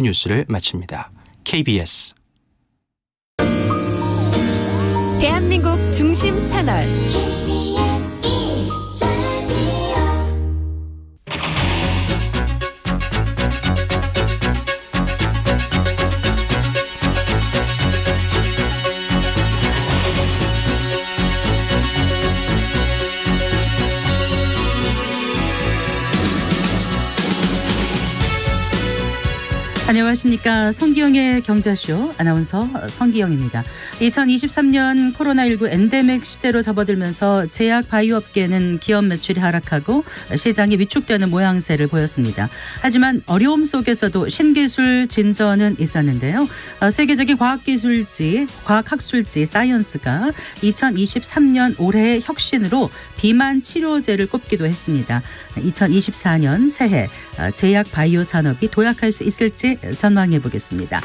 뉴스를 마칩니다. KBS 대한민국 중심 채널 안녕하십니까. 성기영의 경제쇼 아나운서 성기영입니다. 2023년 코로나19 엔데믹 시대로 접어들면서 제약 바이오 업계는 기업 매출이 하락하고 시장이 위축되는 모양새를 보였습니다. 하지만 어려움 속에서도 신기술 진전은 있었는데요. 세계적인 과학학술지 사이언스가 2023년 올해의 혁신으로 비만 치료제를 꼽기도 했습니다. 2024년 새해 제약 바이오 산업이 도약할 수 있을지 전망해 보겠습니다.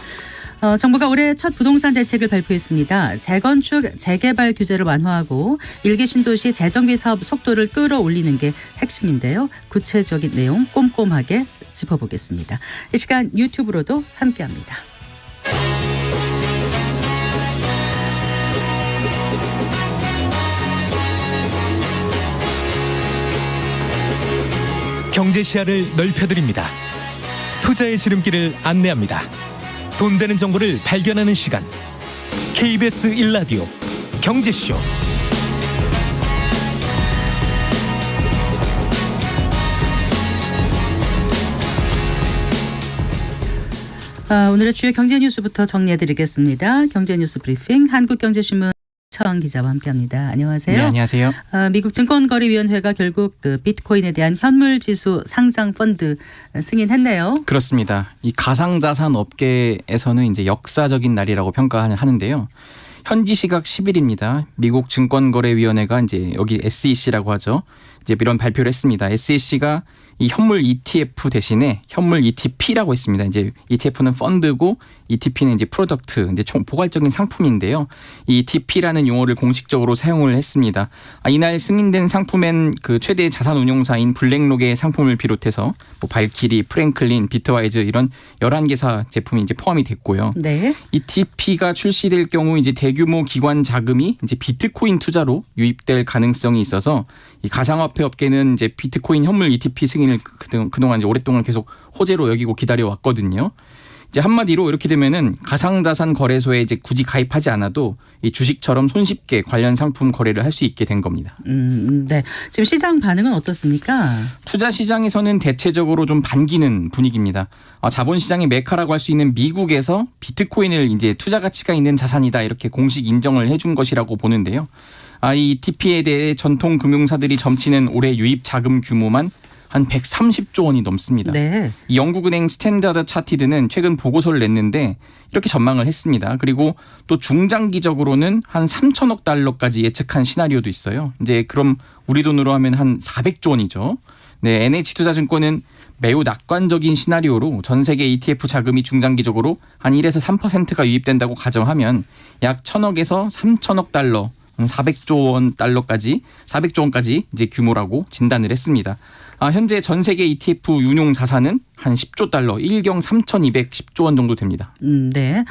정부가 올해 첫 부동산 대책을 발표했습니다. 재건축, 재개발 규제를 완화하고 일기 신도시 재정비 사업 속도를 끌어올리는 게 핵심인데요. 구체적인 내용 꼼꼼하게 짚어보겠습니다. 이 시간 유튜브로도 함께합니다. 경제 시야를 넓혀드립니다. 투자의 지름길을 안내합니다. 돈 되는 정보를 발견하는 시간. KBS 1라디오 경제쇼. 오늘의 주요 경제 뉴스부터 정리해드리겠습니다. 경제 뉴스 브리핑 한국경제신문 청 기자와 함께합니다. 안녕하세요. 네, 안녕하세요. 미국 증권거래위원회가 결국 비트코인에 대한 현물지수 상장 펀드 승인했네요. 그렇습니다. 이 가상자산 업계에서는 이제 역사적인 날이라고 평가하는데요. 현지 시각 10일입니다. 미국 증권거래위원회가 이제 여기 SEC라고 하죠. 이제 이런 발표를 했습니다. SEC가 이 현물 ETF 대신에 현물 ETP라고 했습니다. 이제 ETF는 펀드고 ETP는 이제 프로덕트, 이제 총 포괄적인 상품인데요. 이 ETP라는 용어를 공식적으로 사용을 했습니다. 이날 승인된 상품엔 그 최대 자산 운용사인 블랙록의 상품을 비롯해서 뭐 발키리, 프랭클린, 비트와이즈 이런 11개사 제품이 이제 포함이 됐고요. 네. ETP가 출시될 경우 이제 대규모 기관 자금이 이제 비트코인 투자로 유입될 가능성이 있어서 이 가상화폐 업계는 이제 비트코인 현물 ETP 승인을 그동안 이제 오랫동안 계속 호재로 여기고 기다려 왔거든요. 이제 한마디로 이렇게 되면은 가상자산 거래소에 이제 굳이 가입하지 않아도 이 주식처럼 손쉽게 관련 상품 거래를 할 수 있게 된 겁니다. 네. 지금 시장 반응은 어떻습니까? 투자 시장에서는 대체적으로 좀 반기는 분위기입니다. 자본시장의 메카라고 할 수 있는 미국에서 비트코인을 이제 투자 가치가 있는 자산이다 이렇게 공식 인정을 해준 것이라고 보는데요. 이 ETP에 대해 전통 금융사들이 점치는 올해 유입 자금 규모만 한 130조 원이 넘습니다. 네. 이 영국은행 스탠다드 차티드는 최근 보고서를 냈는데 이렇게 전망을 했습니다. 그리고 또 중장기적으로는 한 3천억 달러까지 예측한 시나리오도 있어요. 이제 그럼 우리 돈으로 하면 한 400조 원이죠. 네, NH투자증권은 매우 낙관적인 시나리오로 전 세계 ETF 자금이 중장기적으로 한 1에서 3%가 유입된다고 가정하면 약 1,000억에서 3천억 달러 400조 원까지 이제 규모라고 진단을 했습니다. 현재 전 세계 ETF 운용 자산은 한 10조 달러, 1경 3,210조 원 정도 됩니다. 네.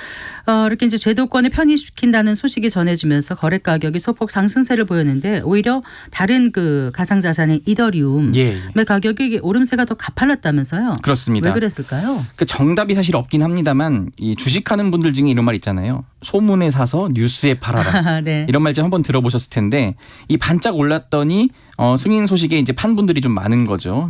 이렇게 이제 제도권을 편입시킨다는 소식이 전해지면서 거래 가격이 소폭 상승세를 보였는데 오히려 다른 그 가상자산인 이더리움의 가격이 오름세가 더 가팔랐다면서요? 그렇습니다. 왜 그랬을까요? 그 정답이 사실 없긴 합니다만 이 주식하는 분들 중에 이런 말 있잖아요. 소문에 사서 뉴스에 팔아라. 네. 이런 말 좀 한번 들어보셨을 텐데 이 반짝 올랐더니 승인 소식에 이제 판 분들이 좀 많은 거죠.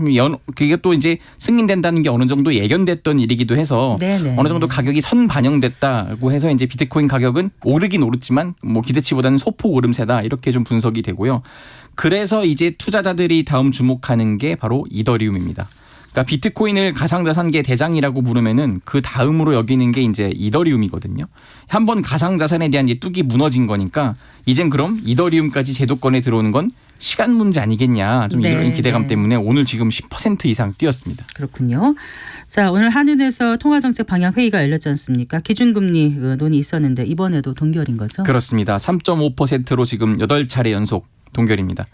그게 또 이제 승인된다는 게 어느 정도 예견됐던 일이기도 해서 네네. 어느 정도 가격이 선반영됐다고 해서 이제 비트코인 가격은 오르긴 오르지만 뭐 기대치보다는 소폭 오름세다 이렇게 좀 분석이 되고요. 그래서 이제 투자자들이 다음 주목하는 게 바로 이더리움입니다. 그러니까 비트코인을 가상자산계 대장이라고 부르면은 그 다음으로 여기는 게 이제 이더리움이거든요. 한번 가상자산에 대한 이제 뚝이 무너진 거니까 이젠 그럼 이더리움까지 제도권에 들어오는 건 시간 문제 아니겠냐. 좀 이런 기대감 때문에 오늘 지금 10% 이상 뛰었습니다. 그렇군요. 자, 오늘 한은에서 통화정책 방향 회의가 열렸지 않습니까? 기준금리 논의 있었는데 이번에도 동결인 거죠? 그렇습니다. 3.5%로 지금 8차례 연속 동결입니다.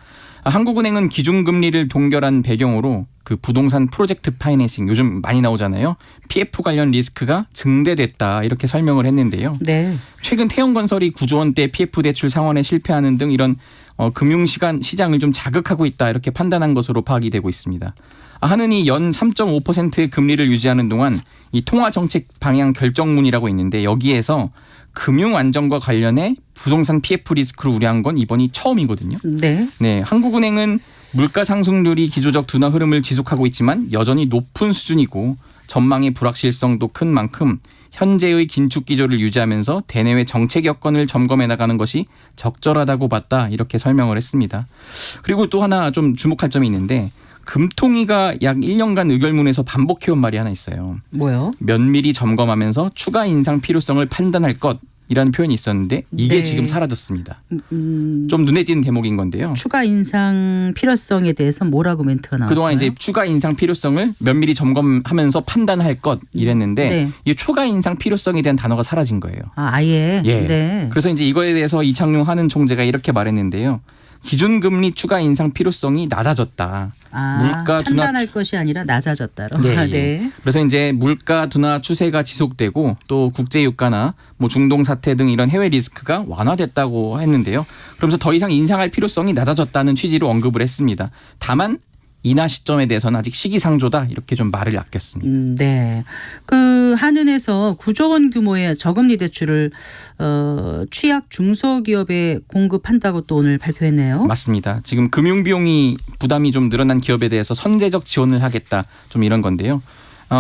한국은행은 기준금리를 동결한 배경으로 그 부동산 프로젝트 파이낸싱 요즘 많이 나오잖아요. PF 관련 리스크가 증대됐다 이렇게 설명을 했는데요. 네. 최근 태형건설이 9조 원대 PF 대출 상환에 실패하는 등 이런 금융시장을 좀 자극하고 있다 이렇게 판단한 것으로 파악이 되고 있습니다. 한은이 연 3.5%의 금리를 유지하는 동안 이 통화정책 방향 결정문이라고 있는데 여기에서 금융 안정과 관련해 부동산 PF 리스크를 우려한 건 이번이 처음이거든요. 네. 네, 한국은행은 물가 상승률이 기조적 둔화 흐름을 지속하고 있지만 여전히 높은 수준이고 전망의 불확실성도 큰 만큼 현재의 긴축 기조를 유지하면서 대내외 정책 여건을 점검해 나가는 것이 적절하다고 봤다 이렇게 설명을 했습니다. 그리고 또 하나 좀 주목할 점이 있는데 금통위가 약 1년간 의결문에서 반복해온 말이 하나 있어요. 뭐요? 면밀히 점검하면서 추가 인상 필요성을 판단할 것이라는 표현이 있었는데 이게 네. 지금 사라졌습니다. 좀 눈에 띄는 대목인 건데요. 추가 인상 필요성에 대해서 뭐라고 멘트가 나왔어요? 그동안 이제 추가 인상 필요성을 면밀히 점검하면서 판단할 것 이랬는데 네. 이 추가 인상 필요성에 대한 단어가 사라진 거예요. 아예. 예. 네. 그래서 이제 이거에 대해서 이창용 한은 총재가 이렇게 말했는데요. 기준금리 추가 인상 필요성이 낮아졌다. 물가 둔화 판단할 것이 아니라 낮아졌다로. 네, 아, 예. 네. 그래서 이제 물가 둔화 추세가 지속되고 또 국제 유가나 뭐 중동 사태 등 이런 해외 리스크가 완화됐다고 했는데요. 그러면서 더 이상 인상할 필요성이 낮아졌다는 취지로 언급을 했습니다. 다만 인하 시점에 대해서는 아직 시기상조다 이렇게 좀 말을 아꼈습니다. 네. 그 한은에서 9조 원 규모의 저금리 대출을 취약 중소기업에 공급한다고 또 오늘 발표했네요. 맞습니다. 지금 금융비용이 부담이 좀 늘어난 기업에 대해서 선제적 지원을 하겠다 좀 이런 건데요.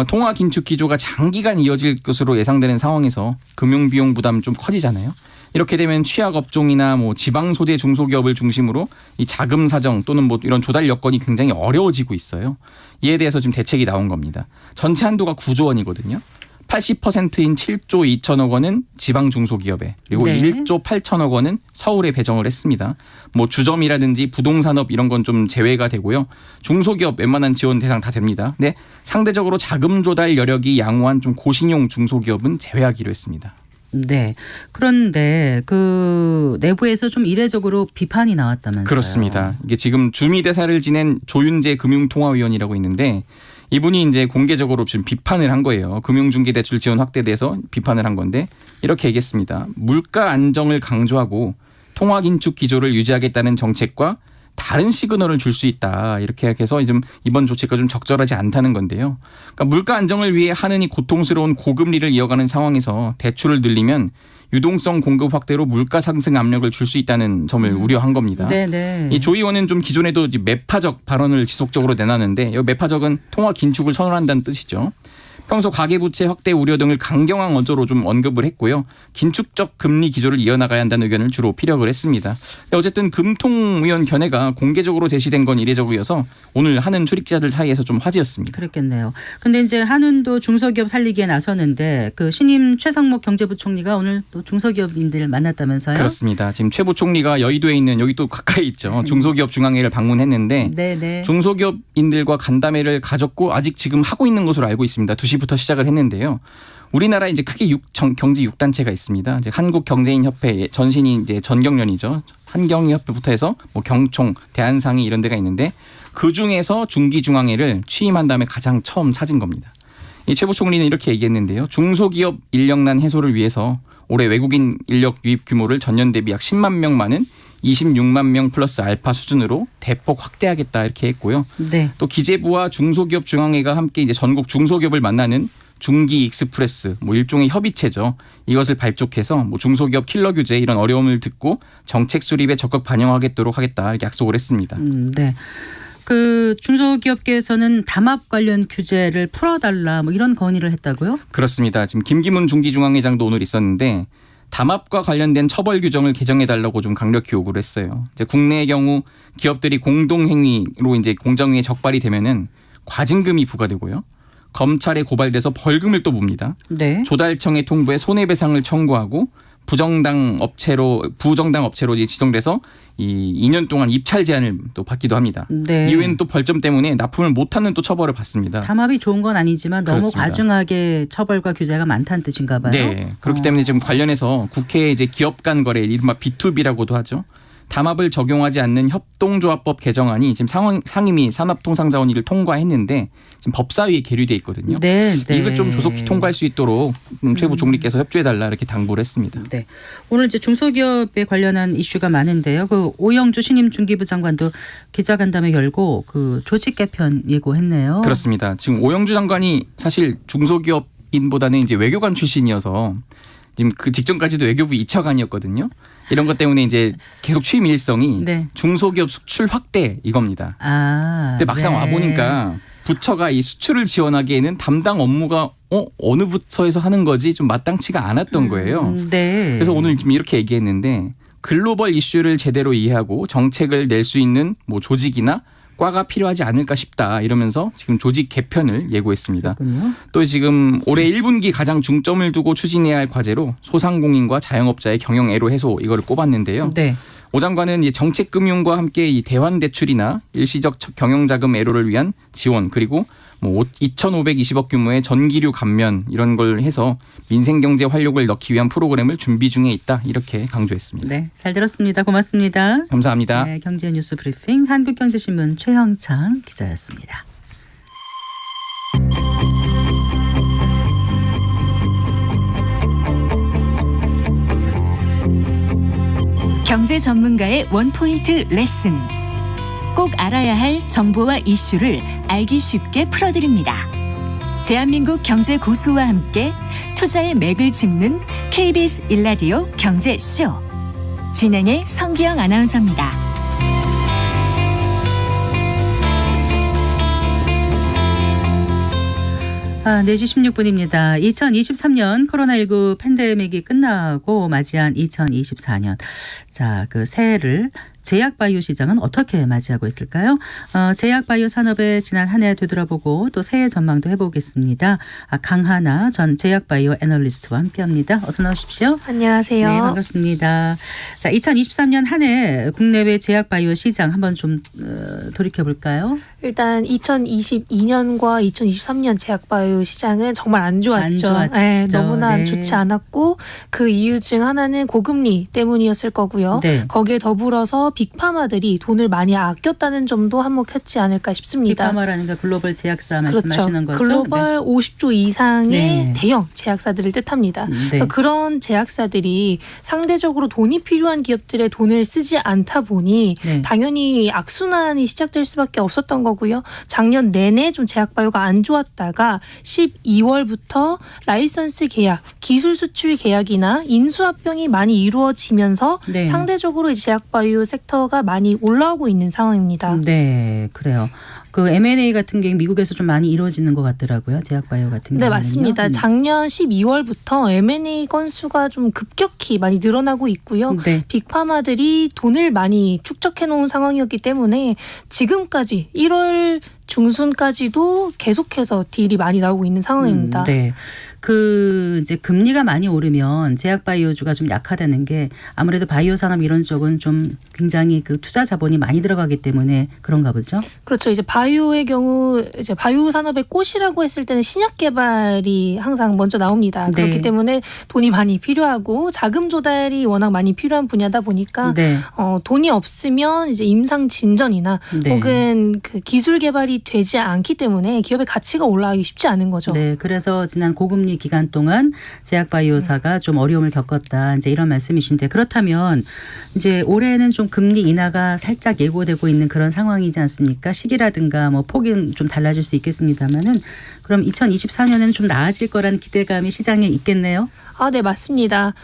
통화 긴축 기조가 장기간 이어질 것으로 예상되는 상황에서 금융비용 부담 좀 커지잖아요. 이렇게 되면 취약 업종이나 뭐 지방 소재 중소기업을 중심으로 이 자금 사정 또는 뭐 이런 조달 여건이 굉장히 어려워지고 있어요. 이에 대해서 지금 대책이 나온 겁니다. 전체 한도가 9조 원이거든요. 80%인 7조 2천억 원은 지방 중소기업에 그리고 네. 1조 8천억 원은 서울에 배정을 했습니다. 뭐 주점이라든지 부동산업 이런 건 좀 제외가 되고요. 중소기업 웬만한 지원 대상 다 됩니다. 근데 상대적으로 자금 조달 여력이 양호한 좀 고신용 중소기업은 제외하기로 했습니다. 네. 그런데 그 내부에서 좀 이례적으로 비판이 나왔다면서요. 그렇습니다. 이게 지금 주미대사를 지낸 조윤재 금융통화위원이라고 있는데 이분이 이제 공개적으로 지금 비판을 한 거예요. 금융중개대출 지원 확대에 대해서 비판을 한 건데 이렇게 얘기했습니다. 물가 안정을 강조하고 통화 긴축 기조를 유지하겠다는 정책과 다른 시그널을 줄 수 있다. 이렇게 해서 지금 이번 조치가 좀 적절하지 않다는 건데요. 그러니까 물가 안정을 위해 한은이 고통스러운 고금리를 이어가는 상황에서 대출을 늘리면 유동성 공급 확대로 물가 상승 압력을 줄 수 있다는 점을 우려한 겁니다. 네네. 이 조 의원은 좀 기존에도 매파적 발언을 지속적으로 내놨는데 이 매파적은 통화 긴축을 선언한다는 뜻이죠. 평소 가계부채 확대 우려 등을 강경한 어조로 좀 언급을 했고요. 긴축적 금리 기조를 이어나가야 한다는 의견을 주로 피력을 했습니다. 어쨌든 금통위원 견해가 공개적으로 제시된 건 이례적이어서 오늘 한은 출입기자들 사이에서 좀 화제였습니다. 그랬겠네요. 근데 이제 한은도 중소기업 살리기에 나서는데 그 신임 최상목 경제부총리가 오늘 또 중소기업인들을 만났다면서요? 그렇습니다. 지금 최 부총리가 여의도에 있는 여기 또 가까이 있죠. 중소기업 중앙회를 방문했는데 네네. 중소기업인들과 간담회를 가졌고 아직 지금 하고 있는 것으로 알고 있습니다. 2시부터 시작을 했는데요. 우리나라에 이제 크게 경제 6단체가 있습니다. 이제 한국경제인협회 전신이 이제 전경련이죠. 한경협회부터 해서 뭐 경총, 대한상의 이런 데가 있는데 그 중에서 중기중앙회를 취임한 다음에 가장 처음 찾은 겁니다. 이 최 부총리는 이렇게 얘기했는데요. 중소기업 인력난 해소를 위해서 올해 외국인 인력 유입 규모를 전년 대비 약 10만 명 많은 26만 명 플러스 알파 수준으로 대폭 확대하겠다 이렇게 했고요. 네. 또 기재부와 중소기업 중앙회가 함께 이제 전국 중소기업을 만나는 중기 익스프레스 뭐 일종의 협의체죠. 이것을 발족해서 뭐 중소기업 킬러 규제 이런 어려움을 듣고 정책 수립에 적극 반영하겠도록 하겠다 이렇게 약속을 했습니다. 네. 그 중소기업계에서는 담합 관련 규제를 풀어달라 뭐 이런 건의를 했다고요? 그렇습니다. 지금 김기문 중기중앙회장도 오늘 있었는데 담합과 관련된 처벌 규정을 개정해달라고 좀 강력히 요구를 했어요. 이제 국내의 경우 기업들이 공동행위로 이제 공정위에 적발이 되면은 과징금이 부과되고요. 검찰에 고발돼서 벌금을 또 묻니다. 네. 조달청에 통보해 손해배상을 청구하고 부정당 업체로 이제 지정돼서 이 2년 동안 입찰 제한을 또 받기도 합니다. 네. 이후에는 또 벌점 때문에 납품을 못하는 또 처벌을 받습니다. 담합이 좋은 건 아니지만 너무 그렇습니다. 과증하게 처벌과 규제가 많다는 뜻인가 봐요. 네. 그렇기 때문에 지금 관련해서 국회에 이제 기업 간 거래 이른바 B2B라고도 하죠. 담합을 적용하지 않는 협동조합법 개정안이 지금 상임위 산업통상자원위를 통과했는데 지금 법사위에 계류돼 있거든요. 네, 네. 이걸 좀 조속히 통과할 수 있도록 최부 총리께서 협조해달라 이렇게 당부를 했습니다. 네. 오늘 이제 중소기업에 관련한 이슈가 많은데요. 그 오영주 신임 중기부 장관도 기자간담회 열고 그 조직 개편 예고했네요. 그렇습니다. 지금 오영주 장관이 사실 중소기업인보다는 이제 외교관 출신이어서 지금 그 직전까지도 외교부 2차관이었거든요. 이런 것 때문에 이제 계속 취임 일성이 네. 중소기업 수출 확대 이겁니다. 근데 막상 네. 와 보니까 부처가 이 수출을 지원하기에는 담당 업무가 어느 부처에서 하는 거지 좀 마땅치가 않았던 거예요. 네. 그래서 오늘 좀 이렇게 얘기했는데 글로벌 이슈를 제대로 이해하고 정책을 낼 수 있는 뭐 조직이나 과가 필요하지 않을까 싶다 이러면서 지금 조직 개편을 예고했습니다. 그렇군요. 또 지금 올해 1분기 가장 중점을 두고 추진해야 할 과제로 소상공인과 자영업자의 경영 애로 해소 이거를 꼽았는데요. 네. 오 장관은 이 정책금융과 함께 이 대환 대출이나 일시적 경영자금 애로를 위한 지원 그리고 뭐 2,520억 규모의 전기료 감면 이런 걸 해서 민생경제 활력을 넣기 위한 프로그램을 준비 중에 있다 이렇게 강조했습니다. 네. 잘 들었습니다. 고맙습니다. 감사합니다. 네, 경제 뉴스 브리핑 한국경제신문 최형창 기자였습니다. 경제 전문가의 원포인트 레슨. 꼭 알아야 할 정보와 이슈를 알기 쉽게 풀어드립니다. 대한민국 경제 고수와 함께 투자의 맥을 짚는 KBS 1라디오 경제쇼. 진행의 성기영 아나운서입니다. 4시 16분입니다. 2023년 코로나19 팬데믹이 끝나고 맞이한 2024년. 자, 그 새해를 제약바이오 시장은 어떻게 맞이하고 있을까요? 제약바이오 산업의 지난 한 해 되돌아보고 또 새해 전망도 해보겠습니다. 강하나 전 제약바이오 애널리스트와 함께합니다. 어서 나오십시오. 안녕하세요. 네, 반갑습니다. 자, 2023년 한 해 국내외 제약바이오 시장 한번 좀 돌이켜볼까요? 일단 2022년과 2023년 제약바이오 시장은 정말 안 좋았죠. 안 좋았죠. 네, 너무나 네. 좋지 않았고 그 이유 중 하나는 고금리 때문이었을 거고요. 네. 거기에 더불어서 빅파마들이 돈을 많이 아꼈다는 점도 한몫했지 않을까 싶습니다. 빅파마라는 게 글로벌 제약사 말씀하시는 거죠? 글로벌 50조 이상의 네. 대형 제약사들을 뜻합니다. 네. 그래서 그런 제약사들이 상대적으로 돈이 필요한 기업들의 돈을 쓰지 않다 보니 네. 당연히 악순환이 시작될 수밖에 없었던 거고요. 작년 내내 좀 제약바이오가 안 좋았다가 12월부터 라이선스 계약, 기술 수출 계약이나 인수합병이 많이 이루어지면서 네. 상대적으로 이제 제약바이오 섹터가 많이 올라오고 있는 상황입니다. 네, 그래요. 그 M&A 같은 게 미국에서 좀 많이 이루어지는 것 같더라고요. 제약바이오 같은 경우는요. 네, 맞습니다. 작년 12월부터 M&A 건수가 좀 급격히 많이 늘어나고 있고요. 네. 빅파마들이 돈을 많이 축적해 놓은 상황이었기 때문에 지금까지 1월 중순까지도 계속해서 딜이 많이 나오고 있는 상황입니다. 네. 그 이제 금리가 많이 오르면 제약바이오주가 좀 약화되는 게 아무래도 바이오 산업 이런 쪽은 좀 굉장히 그 투자 자본이 많이 들어가기 때문에 그런가 보죠. 그렇죠. 이제 바이오의 경우 이제 바이오 산업의 꽃이라고 했을 때는 신약 개발이 항상 먼저 나옵니다. 네. 그렇기 때문에 돈이 많이 필요하고 자금 조달이 워낙 많이 필요한 분야다 보니까 네. 돈이 없으면 이제 임상 진전이나 네. 혹은 그 기술 개발이 되지 않기 때문에 기업의 가치가 올라가기 쉽지 않은 거죠. 네, 그래서 지난 고금리 기간 동안 제약바이오사가 좀 어려움을 겪었다. 이제 이런 말씀이신데 그렇다면 이제 올해는 좀 금리 인하가 살짝 예고되고 있는 그런 상황이지 않습니까? 시기라든가 뭐 폭은 좀 달라질 수 있겠습니다만은 그럼 2024년에는 좀 나아질 거라는 기대감이 시장에 있겠네요. 네, 맞습니다.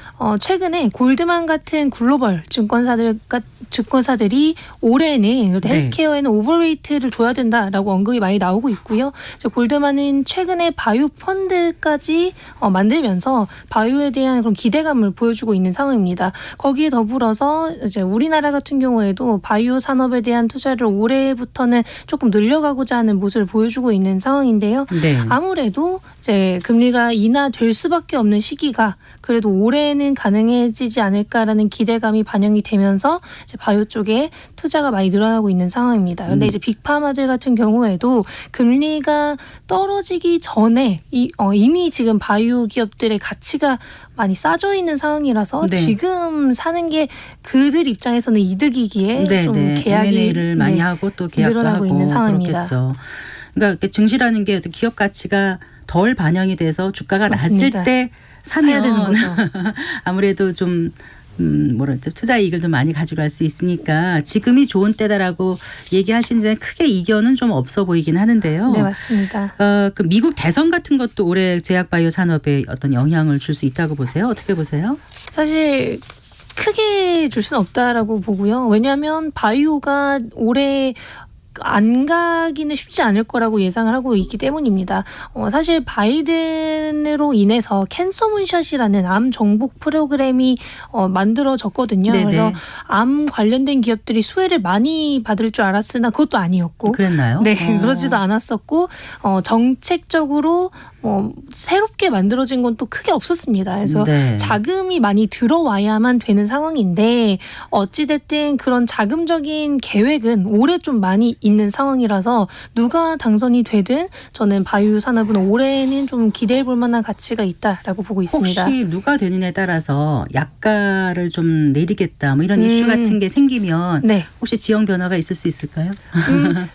최근에 골드만 같은 글로벌 증권사들이 올해는 네. 헬스케어에는 오버웨이트를 줘야 된다라고 언급이 많이 나오고 있고요. 골드만은 최근에 바이오 펀드까지 만들면서 바이오에 대한 그런 기대감을 보여주고 있는 상황입니다. 거기에 더불어서 이제 우리나라 같은 경우에도 바이오 산업에 대한 투자를 올해부터는 조금 늘려가고자 하는 모습을 보여주고 있는 상황인데요. 네. 아무래도 이제 금리가 인하될 수밖에 없는 시기가 그래도 올해는 가능해지지 않을까라는 기대감이 반영이 되면서 이제 바이오 쪽에 투자가 많이 늘어나고 있는 상황입니다. 그런데 이제 빅파마들 같은 경우에도 금리가 떨어지기 전에 이미 지금 바이오 기업들의 가치가 많이 싸져 있는 상황이라서 네. 지금 사는 게 그들 입장에서는 이득이기에 좀 계약이 M&A를 많이 하고 또 계약도 늘어나고 하고 있는 상황입니다. 그렇겠죠. 그러니까 증시라는 게 기업 가치가 덜 반영이 돼서 주가가 맞습니다. 낮을 때 사면 사야 되는 거죠. 아무래도 좀 뭐랄까 투자 이익을 좀 많이 가져갈 수 있으니까 지금이 좋은 때다라고 얘기하시는 데는 크게 이견은 좀 없어 보이긴 하는데요. 네, 맞습니다. 그 미국 대선 같은 것도 올해 제약 바이오 산업에 어떤 영향을 줄 수 있다고 보세요? 어떻게 보세요? 사실 크게 줄 수는 없다라고 보고요. 왜냐하면 바이오가 올해 안 가기는 쉽지 않을 거라고 예상을 하고 있기 때문입니다. 사실 바이든으로 인해서 캔서 문샷이라는 암 정복 프로그램이 만들어졌거든요. 네네. 그래서 암 관련된 기업들이 수혜를 많이 받을 줄 알았으나 그것도 아니었고. 그랬나요? 네, 그러지도 않았었고 정책적으로 새롭게 만들어진 건 또 크게 없었습니다. 그래서 네. 자금이 많이 들어와야만 되는 상황인데 어찌됐든 그런 자금적인 계획은 올해 좀 많이 있는 상황이라서 누가 당선이 되든 저는 바이오 산업은 올해는 좀 기대해 볼 만한 가치가 있다라고 보고 있습니다. 혹시 누가 되느냐에 따라서 약가를 좀 내리겠다 뭐 이런 이슈 같은 게 생기면 네. 혹시 지형 변화가 있을 수 있을까요?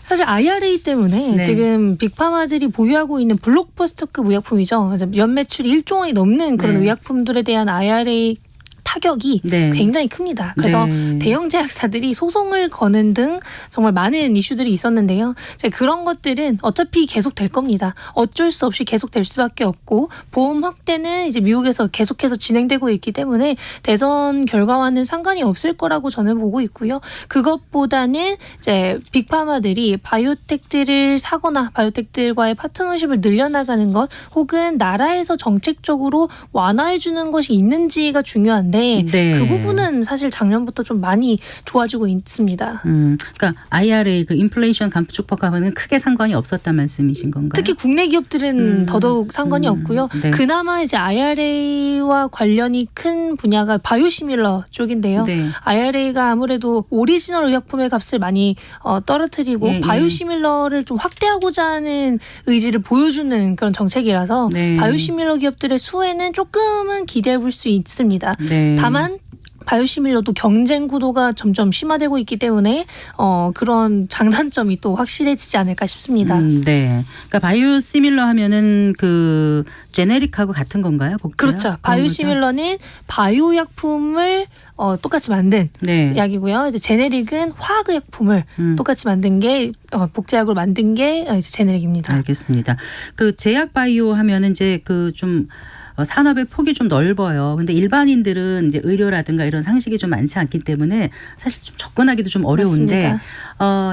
사실 IRA 때문에 네. 지금 빅파마들이 보유하고 있는 블록버스터급 의약품이죠. 연매출이 1조 원이 넘는 그런 네. 의약품들에 대한 IRA 타격이 네. 굉장히 큽니다. 그래서 네. 대형 제약사들이 소송을 거는 등 정말 많은 이슈들이 있었는데요. 그런 것들은 어차피 계속 될 겁니다. 어쩔 수 없이 계속 될 수밖에 없고 보험 확대는 이제 미국에서 계속해서 진행되고 있기 때문에 대선 결과와는 상관이 없을 거라고 저는 보고 있고요. 그것보다는 이제 빅파마들이 바이오텍들을 사거나 바이오텍들과의 파트너십을 늘려나가는 것 혹은 나라에서 정책적으로 완화해 주는 것이 있는지가 중요한데 네. 그 부분은 사실 작년부터 좀 많이 좋아지고 있습니다. 그러니까 IRA 그 인플레이션 감축법과는 크게 상관이 없었단 말씀이신 건가요? 특히 국내 기업들은 더더욱 상관이 없고요. 네. 그나마 이제 IRA와 관련이 큰 분야가 바이오시밀러 쪽인데요. 네. IRA가 아무래도 오리지널 의약품의 값을 많이 떨어뜨리고 예, 예. 바이오시밀러를 좀 확대하고자 하는 의지를 보여주는 그런 정책이라서 네. 바이오시밀러 기업들의 수혜는 조금은 기대해 볼 수 있습니다. 네. 다만 바이오시밀러도 경쟁 구도가 점점 심화되고 있기 때문에 그런 장단점이 또 확실해지지 않을까 싶습니다. 네. 그러니까 바이오 시밀러 하면은 그 제네릭하고 같은 건가요? 복제요? 그렇죠. 바이오시밀러는 바이오 약품을 똑같이 만든 네. 약이고요. 이제 제네릭은 화학의약품을 똑같이 만든 게 복제약으로 만든 게 이제 제네릭입니다. 알겠습니다. 그 제약 바이오 하면은 이제 그 좀 산업의 폭이 좀 넓어요. 근데 일반인들은 이제 의료라든가 이런 상식이 좀 많지 않기 때문에 사실 좀 접근하기도 좀 어려운데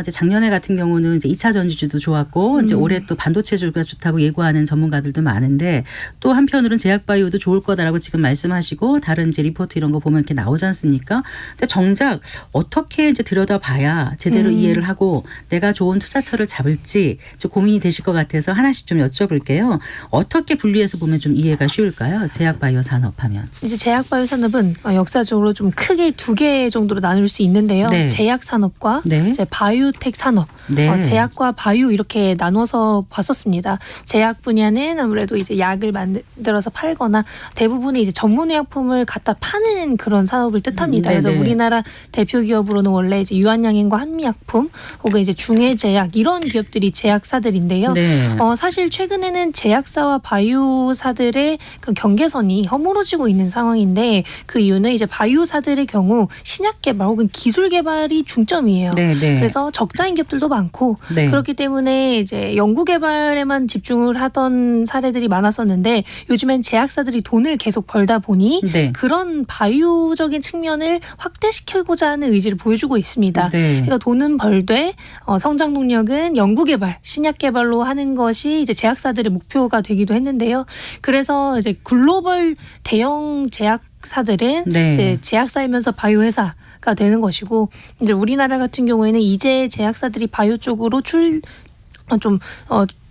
이제 작년에 같은 경우는 이제 2차 전지주도 좋았고 이제 올해 또 반도체주가 좋다고 예고하는 전문가들도 많은데 또 한편으로는 제약 바이오도 좋을 거다라고 지금 말씀하시고 다른 이제 리포트 이런 거 보면 이렇게 나오지 않습니까? 근데 정작 어떻게 이제 들여다봐야 제대로 이해를 하고 내가 좋은 투자처를 잡을지 좀 고민이 되실 것 같아서 하나씩 좀 여쭤볼게요. 어떻게 분리해서 보면 좀 이해가 쉬울까요? 제약 바이오 산업하면. 이제 제약 바이오 산업은 역사적으로 좀 크게 두 개 정도로 나눌 수 있는데요. 네. 제약 산업과 네. 이제 바이오텍 산업, 네. 제약과 바이오 이렇게 나눠서 봤었습니다. 제약 분야는 아무래도 이제 약을 만들어서 팔거나 대부분의 이제 전문의약품을 갖다 파는 그런 산업을 뜻합니다. 그래서 네네. 우리나라 대표 기업으로는 원래 이제 유한양행과 한미약품 혹은 이제 중해제약 이런 기업들이 제약사들인데요. 네. 사실 최근에는 제약사와 바이오사들의 그런 경계선이 허물어지고 있는 상황인데 그 이유는 이제 바이오사들의 경우 신약 개발 혹은 기술 개발이 중점이에요. 네, 네. 그래서 적자인 기업들도 많고 네. 그렇기 때문에 이제 연구 개발에만 집중을 하던 사례들이 많았었는데 요즘엔 제약사들이 돈을 계속 벌다 보니 네. 그런 바이오적인 측면을 확대시키고자 하는 의지를 보여주고 있습니다. 네. 그러니까 돈은 벌되 성장 동력은 연구 개발, 신약 개발로 하는 것이 이제 제약사들의 목표가 되기도 했는데요. 그래서 이제 글로벌 대형 제약사들은 네. 이제 제약사이면서 바이오 회사가 되는 것이고 이제 우리나라 같은 경우에는 이제 제약사들이 바이오 쪽으로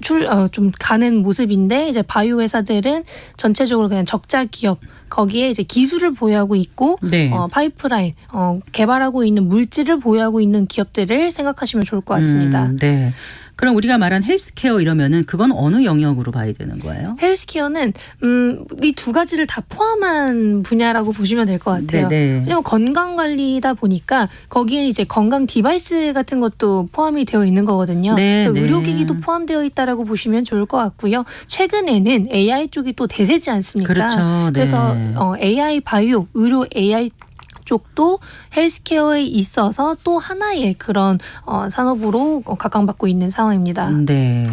좀 가는 모습인데 이제 바이오 회사들은 전체적으로 그냥 적자 기업 거기에 이제 기술을 보유하고 있고 네. 파이프라인 개발하고 있는 물질을 보유하고 있는 기업들을 생각하시면 좋을 것 같습니다. 네. 그럼 우리가 말한 헬스케어 이러면은 그건 어느 영역으로 봐야 되는 거예요? 헬스케어는 이 두 가지를 다 포함한 분야라고 보시면 될 것 같아요. 네네. 왜냐면 건강 관리다 보니까 거기에 이제 건강 디바이스 같은 것도 포함이 되어 있는 거거든요. 네, 그래서 네. 의료기기도 포함되어 있다라고 보시면 좋을 것 같고요. 최근에는 AI 쪽이 또 대세지 않습니까? 그렇죠. 네. 그래서 AI 바이오, 의료 AI 쪽도 헬스케어에 있어서 또 하나의 그런 산업으로 각광받고 있는 상황입니다. 네.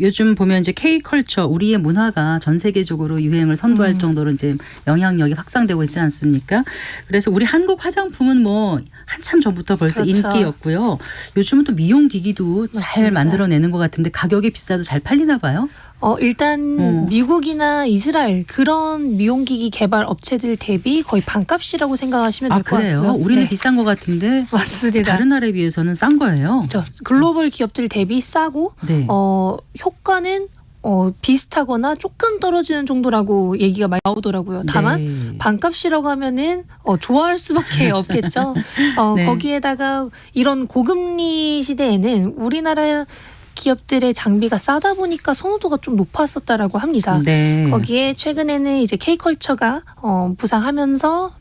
요즘 보면 이제 K컬처, 우리의 문화가 전 세계적으로 유행을 선도할 정도로 이제 영향력이 확산되고 있지 않습니까? 그래서 우리 한국 화장품은 뭐 한참 전부터 벌써 그렇죠. 인기였고요. 요즘은 또 미용 기기도 잘 맞습니다. 만들어내는 것 같은데 가격이 비싸도 잘 팔리나 봐요? 일단 미국이나 이스라엘 그런 미용기기 개발 업체들 대비 거의 반값이라고 생각하시면 될 것 그래요? 같고요. 우리는 네. 비싼 것 같은데 맞습니다. 다른 나라에 비해서는 싼 거예요. 그렇죠. 글로벌 기업들 대비 싸고 네. 효과는 비슷하거나 조금 떨어지는 정도라고 얘기가 많이 나오더라고요. 다만 네. 반값이라고 하면은 좋아할 수밖에 없겠죠. 네. 거기에다가 이런 고금리 시대에는 우리나라 기업들의 장비가 싸다 보니까 선호도가 좀 높았었다라고 합니다. 네. 거기에 최근에는 이제 K컬처가 부상하면서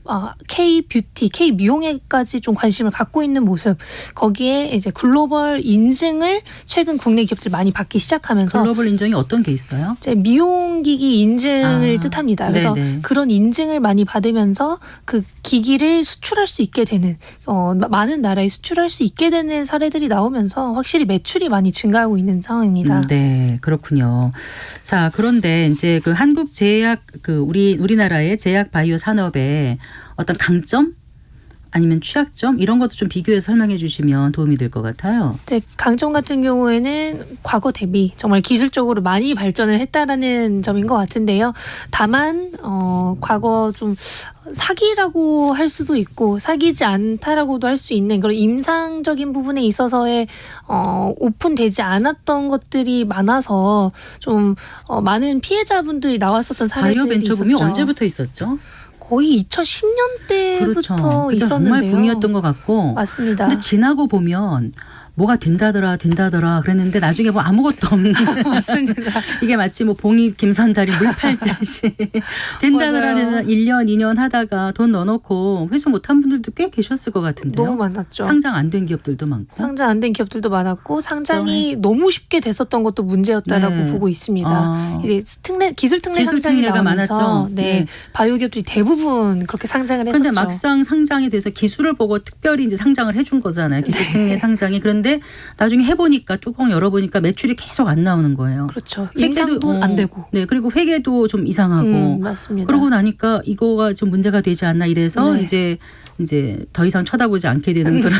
K뷰티, K미용에까지 좀 관심을 갖고 있는 모습. 거기에 이제 글로벌 인증을 최근 국내 기업들 많이 받기 시작하면서 글로벌 인정이 어떤 게 있어요? 이제 미용기기 인증을 뜻합니다. 그래서 네네. 그런 인증을 많이 받으면서 그 기기를 수출할 수 있게 되는 많은 나라에 수출할 수 있게 되는 사례들이 나오면서 확실히 매출이 많이 증가하고 있는 상황입니다. 네, 그렇군요. 자, 그런데 이제 그 한국 제약 우리나라의 제약 바이오 산업의 어떤 강점 아니면 취약점 이런 것도 좀 비교해서 설명해 주시면 도움이 될 것 같아요. 이제 강점 같은 경우에는 과거 대비 정말 기술적으로 많이 발전을 했다라는 점인 것 같은데요. 다만 과거 좀 사기라고 할 수도 있고 사기지 않다라고도 할 수 있는 그런 임상적인 부분에 있어서의 오픈되지 않았던 것들이 많아서 좀 많은 피해자분들이 나왔었던 사례들이 바이오 벤처붐이 있었죠. 언제부터 있었죠? 거의 2010년대부터 그렇죠. 그때 있었는데요. 정말 붐이었던 것 같고. 맞습니다. 근데 지나고 보면 뭐가 된다더라 그랬는데 나중에 뭐 아무것도 없는 맞습니다. 이게 마치 뭐 봉이 김선달이 물 팔듯이 된다더라 맞아요. 1년 2년 하다가 돈 넣어놓고 회수 못한 분들도 꽤 계셨을 것 같은데요. 너무 많았죠. 상장 안 된 기업들도 많고. 상장 안 된 기업들도 많았고 상장이 너무 쉽게 됐었던 것도 문제였다라고 네. 보고 있습니다. 아. 이제 기술 특례 기술 상장이 특례가 나오면서 많았죠. 네, 네. 바이오 기업들이 대부분 그렇게 상장을 했었죠. 그런데 막상 상장이 돼서 기술을 보고 특별히 이제 상장을 해준 거잖아요. 기술 특례 상장이. 그런데 나중에 해보니까 뚜껑 열어보니까 매출이 계속 안 나오는 거예요. 그렇죠. 임상도 안 되고. 네, 그리고 회계도 좀 이상하고. 맞습니다. 그러고 나니까 이거가 좀 문제가 되지 않나 이래서 네. 이제 더 이상 쳐다보지 않게 되는 그런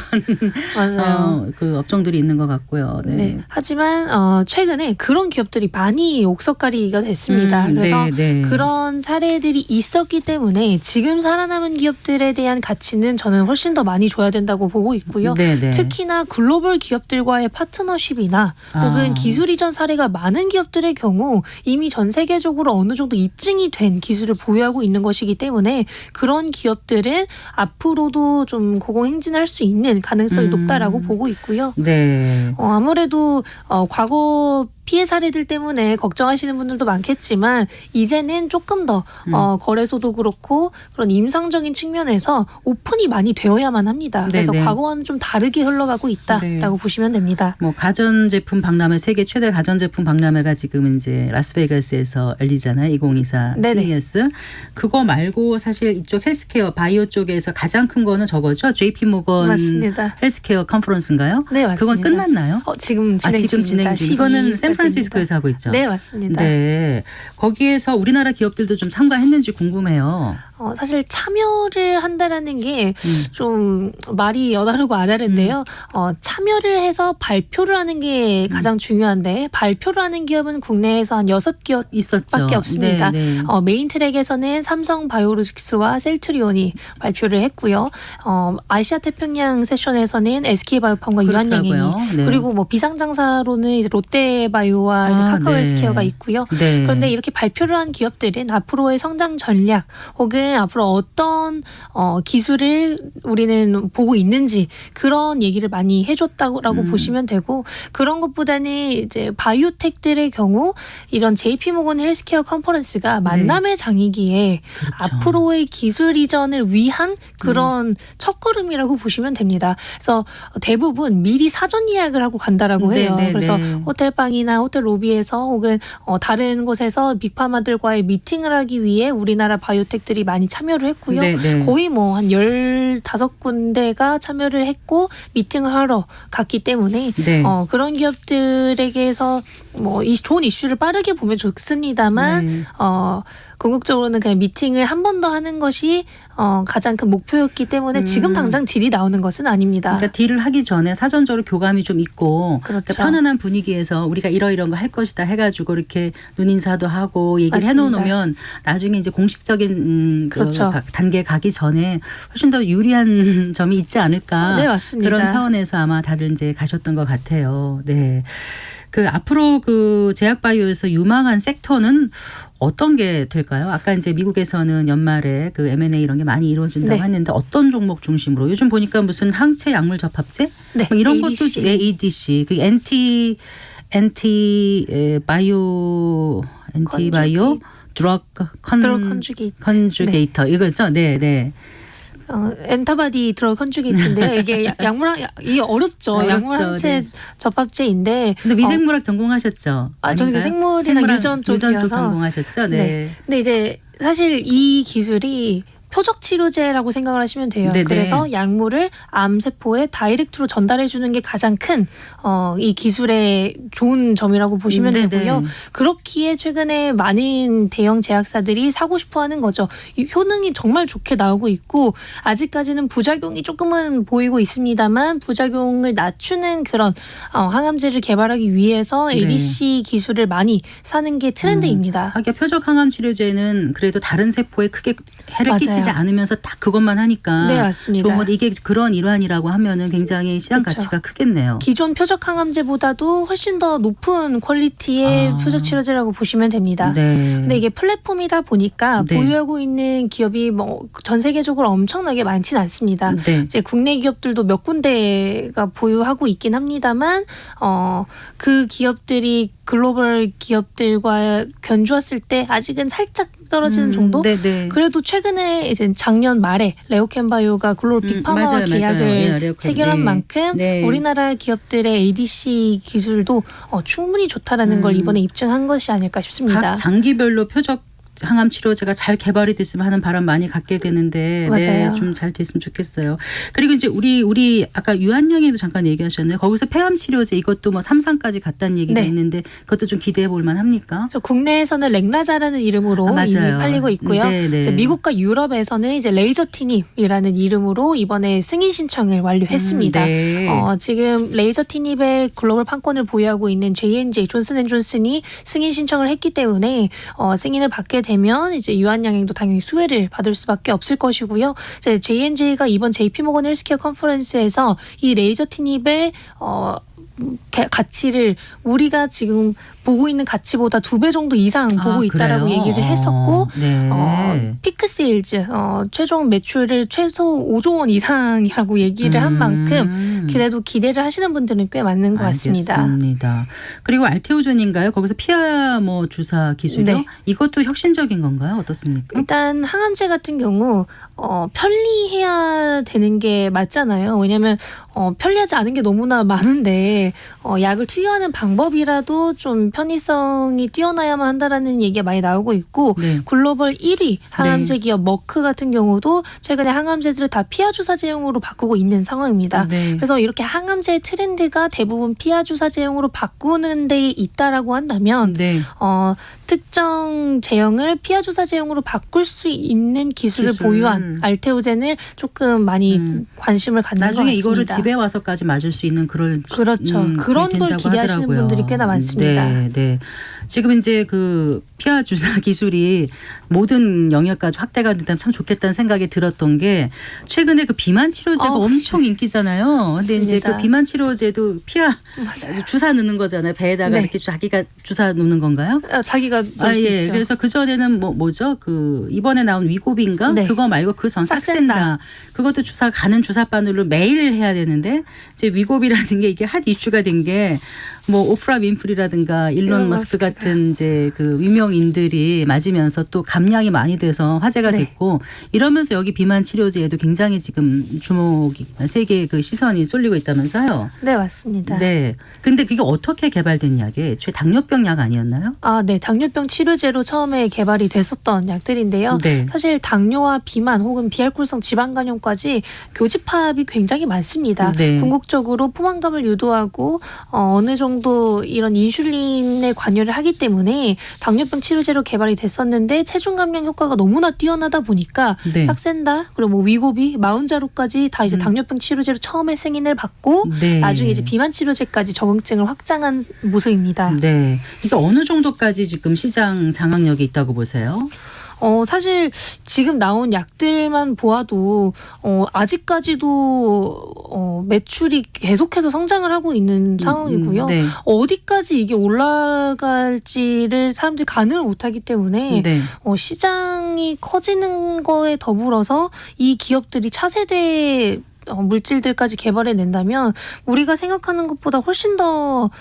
맞아요. 그 업종들이 있는 것 같고요. 네. 네. 하지만 최근에 그런 기업들이 많이 옥석가리가 됐습니다. 그래서 네. 그런 사례들이 있었기 때문에 지금 살아남은 기업들에 대한 가치는 저는 훨씬 더 많이 줘야 된다고 보고 있고요. 네. 특히나 글로벌 기업들과의 파트너십이나 혹은 기술 이전 사례가 많은 기업들의 경우 이미 전 세계적으로 어느 정도 입증이 된 기술을 보유하고 있는 것이기 때문에 그런 기업들은 앞으로도 좀 고공행진할 수 있는 가능성이 높다라고 보고 있고요. 네. 아무래도 과거 피해 사례들 때문에 걱정하시는 분들도 많겠지만 이제는 조금 더 거래소도 그렇고 그런 임상적인 측면에서 오픈이 많이 되어야만 합니다. 그래서 네네. 과거와는 좀 다르게 흘러가고 있다라고 네. 보시면 됩니다. 뭐 가전제품 박람회 세계 최대 가전제품 박람회가 지금 이제 라스베가스에서 열리잖아요. 2024 네네. CES. 그거 말고 사실 이쪽 헬스케어 바이오 쪽에서 가장 큰 거는 저거죠. JP 모건 맞습니다. 헬스케어 컨퍼런스인가요? 네, 맞습니다. 그건 끝났나요? 지금 진행 지금 중입니다. 진행 중. 이거는 샌프란시스코에서 하고 있죠. 네, 맞습니다. 네. 거기에서 우리나라 기업들도 좀 참가했는지 궁금해요. 사실 참여를 한다라는 게 좀 말이 여다르고 아다른데요. 참여를 해서 발표를 하는 게 가장 중요한데 발표를 하는 기업은 국내에서 한 6기업 있었죠. 밖에 없습니다. 네, 네. 메인 트랙에서는 삼성 바이오로직스와 셀트리온이 발표를 했고요. 아시아 태평양 세션에서는 SK바이오팜과 유한양행이 그렇더라고요. 네. 그리고 뭐 비상장사로는 이제 롯데바이오와 이제 카카오 헬스케어가 있고요. 네. 그런데 이렇게 발표를 한 기업들은 앞으로의 성장 전략 혹은 앞으로 어떤 기술을 우리는 보고 있는지 그런 얘기를 많이 해줬다고 보시면 되고 그런 것보다는 이제 바이오텍들의 경우 이런 JP모건 헬스케어 컨퍼런스가 만남의 장이기에 그렇죠. 앞으로의 기술 이전을 위한 그런 첫걸음이라고 보시면 됩니다. 그래서 대부분 미리 사전 예약을 하고 간다라고 해요. 네, 네, 그래서 네. 호텔방이나 호텔 로비에서 혹은 다른 곳에서 빅파마들과의 미팅을 하기 위해 우리나라 바이오텍들이 많이 참여를 했고요. 네, 네. 거의 뭐 한 15군데가 참여를 했고 미팅을 하러 갔기 때문에 네. 그런 기업들에게서 뭐 이 좋은 이슈를 빠르게 보면 좋습니다만 네. 궁극적으로는 그냥 미팅을 한 번 더 하는 것이 가장 큰 목표였기 때문에 지금 당장 딜이 나오는 것은 아닙니다. 그러니까 딜을 하기 전에 사전적으로 교감이 좀 있고 그렇죠. 그러니까 편안한 분위기에서 우리가 이런 거 할 것이다 해가지고 이렇게 눈인사도 하고 얘기를 맞습니다. 해놓으면 나중에 이제 공식적인 그렇죠. 단계 가기 전에 훨씬 더 유리한 점이 있지 않을까. 네, 맞습니다. 그런 차원에서 아마 다들 이제 가셨던 것 같아요. 네. 그 앞으로 그 제약바이오에서 유망한 섹터는 어떤 게 될까요? 아까 이제 미국에서는 연말에 그 M&A 이런 게 많이 이루어진다고 네. 했는데 어떤 종목 중심으로 요즘 보니까 무슨 항체 약물 접합제 네, 뭐 이런 ADC. 것도 ADC 그 엔티바이오 드럭 드럭 컨주게이트. 컨주게이터 이거죠. 네, 네. 엔타바디 드럭 컨주게이트인데요. 이게 이게 어렵죠. 어렵죠. 약물 항체 네. 접합제인데. 근데 위생물학 전공하셨죠? 저는 그 아닌가요? 생물이랑 유전 쪽 쪽이어서. 전공하셨죠? 네. 근데 이제 사실 이 기술이 표적 치료제라고 생각을 하시면 돼요. 네네. 그래서 약물을 암세포에 다이렉트로 전달해 주는 게 가장 큰 이 기술의 좋은 점이라고 보시면 네네. 되고요. 그렇기에 최근에 많은 대형 제약사들이 사고 싶어 하는 거죠. 이 효능이 정말 좋게 나오고 있고 아직까지는 부작용이 조금은 보이고 있습니다만 부작용을 낮추는 그런 항암제를 개발하기 위해서 ADC 기술을 많이 사는 게 트렌드입니다. 하기야 표적 항암 치료제는 그래도 다른 세포에 크게 해를 맞아요. 끼치지 않으면서 딱 그것만 하니까 네, 맞습니다. 좋은 건데 이게 그런 일환이라고 하면은 굉장히 시장 그렇죠. 가치가 크겠네요. 기존 표적 항암제보다도 훨씬 더 높은 퀄리티의 표적 치료제라고 보시면 됩니다. 네. 근데 이게 플랫폼이다 보니까 네. 보유하고 있는 기업이 뭐 전 세계적으로 엄청나게 많지는 않습니다. 네. 이제 국내 기업들도 몇 군데가 보유하고 있긴 합니다만 그 기업들이 글로벌 기업들과 견주었을 때 아직은 살짝 떨어지는 정도? 네네. 그래도 최근에 이제 작년 말에 레오캔바이오가 글로벌 빅파마와 맞아요, 맞아요. 계약을 예, 레오캔. 체결한 네. 만큼 네. 우리나라 기업들의 ADC 기술도 충분히 좋다라는 걸 이번에 입증한 것이 아닐까 싶습니다. 각 장기별로 표적 항암 치료제가 잘 개발이 됐으면 하는 바람 많이 갖게 되는데 맞아요. 네, 좀 잘 됐으면 좋겠어요. 그리고 이제 우리 아까 유한양에도 잠깐 얘기하셨네요. 거기서 폐암 치료제 이것도 뭐 3상까지 갔다는 얘기가 네. 있는데 그것도 좀 기대해 볼 만합니까? 국내에서는 렉라자라는 이름으로 이미 맞아요. 팔리고 있고요. 네, 네. 이제 미국과 유럽에서는 이제 레이저티닙이라는 이름으로 이번에 승인 신청을 완료했습니다. 네. 지금 레이저티닙의 글로벌 판권을 보유하고 있는 J&J 존슨앤존슨이 승인 신청을 했기 때문에 승인을 받게 되면 이제 유한양행도 당연히 수혜를 받을 수밖에 없을 것이고요. 이제 J&J가 이번 JP모건 헬스케어 컨퍼런스에서 이 레이저티닙의 가치를 우리가 지금 보고 있는 가치보다 2배 정도 이상 보고 있다라고 그래요? 얘기를 했었고 네. 피크 세일즈 최종 매출을 최소 5조 원 이상이라고 얘기를 한 만큼 그래도 기대를 하시는 분들은 꽤 많은 것 같습니다. 알겠습니다. 그리고 알테오존인가요? 거기서 피아모 주사 기술이요? 네. 이것도 혁신적인 건가요? 어떻습니까? 일단 항암제 같은 경우 편리해야 되는 게 맞잖아요. 왜냐하면 편리하지 않은 게 너무나 많은데 이제 약을 투여하는 방법이라도 좀 편의성이 뛰어나야만 한다라는 얘기가 많이 나오고 있고 네. 글로벌 1위 항암제 기업 머크 같은 경우도 최근에 항암제들을 다 피하 주사제용으로 바꾸고 있는 상황입니다. 네. 그래서 이렇게 항암제 트렌드가 대부분 피하 주사제용으로 바꾸는 데 있다라고 한다면 네. 특정 제형을 피하 주사제용으로 바꿀 수 있는 기술을 기술. 보유한 알테오젠을 조금 많이 관심을 갖는 것 나중에 같습니다. 이거를 집에 와서까지 맞을 수 있는 그런 그렇죠. 그런 그게 걸 된다고 기대하시는 하더라고요. 분들이 꽤나 많습니다. 네, 네. 지금 이제 그 피하 주사 기술이 모든 영역까지 확대가 된다면 참 좋겠다는 생각이 들었던 게 최근에 그 비만 치료제가 엄청 인기잖아요. 근데 이제 맞습니다. 그 비만 치료제도 피하 주사 넣는 거잖아요. 배에다가 네. 이렇게 자기가 주사 놓는 건가요? 자기가 넣을 수 예. 있죠. 그래서 그 전에는 뭐죠? 그 이번에 나온 위고비인가? 네. 그거 말고 그 전 삭센다. 삭센다. 그것도 주사 가는 주사 바늘로 매일 해야 되는데 이제 위고비라는 게 이게 핫 이슈가 된 게 뭐 오프라 윈프리라든가 일론 머스크 같은 이제 그 유명인들이 맞으면서 또 감량이 많이 돼서 화제가 네. 됐고 이러면서 여기 비만 치료제에도 굉장히 지금 주목이 세계 그 시선이 쏠리고 있다면서요. 네, 맞습니다. 네. 근데 그게 어떻게 개발된 약이에요? 최 당뇨병 약 아니었나요? 네. 당뇨병 치료제로 처음에 개발이 됐었던 약들인데요. 네. 사실 당뇨와 비만 혹은 비알코올성 지방간염까지 교집합이 굉장히 많습니다. 네. 궁극적으로 포만감을 유도하고 어느 정도 이런 인슐린에 관여를 하기 때문에 당뇨병 치료제로 개발이 됐었는데 체중 감량 효과가 너무나 뛰어나다 보니까 네. 삭센다 그리고 뭐 위고비, 마운자로까지 다 이제 당뇨병 치료제로 처음에 승인을 받고 네. 나중에 이제 비만 치료제까지 적응증을 확장한 모습입니다. 네. 이게 어느 정도까지 지금 시장 장악력이 있다고 보세요? 사실 지금 나온 약들만 보아도 아직까지도 매출이 계속해서 성장을 하고 있는 상황이고요. 네. 어디까지 이게 올라갈지를 사람들이 가늠을 못하기 때문에 네. 시장이 커지는 거에 더불어서 이 기업들이 차세대 물질들까지 개발해낸다면 우리가 생각하는 것보다 훨씬 더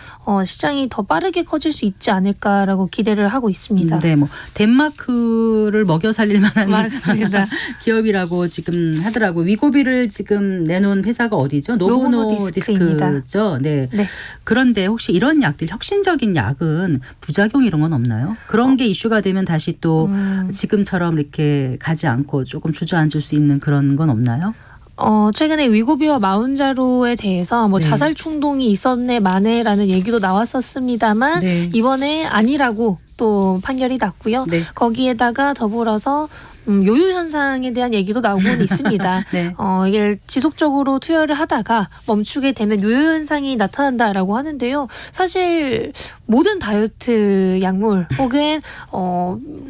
시장이 더 빠르게 커질 수 있지 않을까라고 기대를 하고 있습니다. 네, 뭐 덴마크를 먹여 살릴 만한 맞습니다. 기업이라고 지금 하더라고요. 위고비를 지금 내놓은 회사가 어디죠? 노보노디스크입니다. 노보노디스크죠. 네. 네. 그런데 혹시 이런 약들, 혁신적인 약은 부작용 이런 건 없나요? 그런 게 이슈가 되면 다시 또 지금처럼 이렇게 가지 않고 조금 주저앉을 수 있는 그런 건 없나요? 최근에 위고비와 마운자로에 대해서 뭐 네. 자살 충동이 있었네 마네라는 얘기도 나왔었습니다만 네. 이번에 아니라고 또 판결이 났고요. 네. 거기에다가 더불어서 요요 현상에 대한 얘기도 나오곤 있습니다. 네. 이게 지속적으로 투여를 하다가 멈추게 되면 요요 현상이 나타난다라고 하는데요. 사실 모든 다이어트 약물 혹은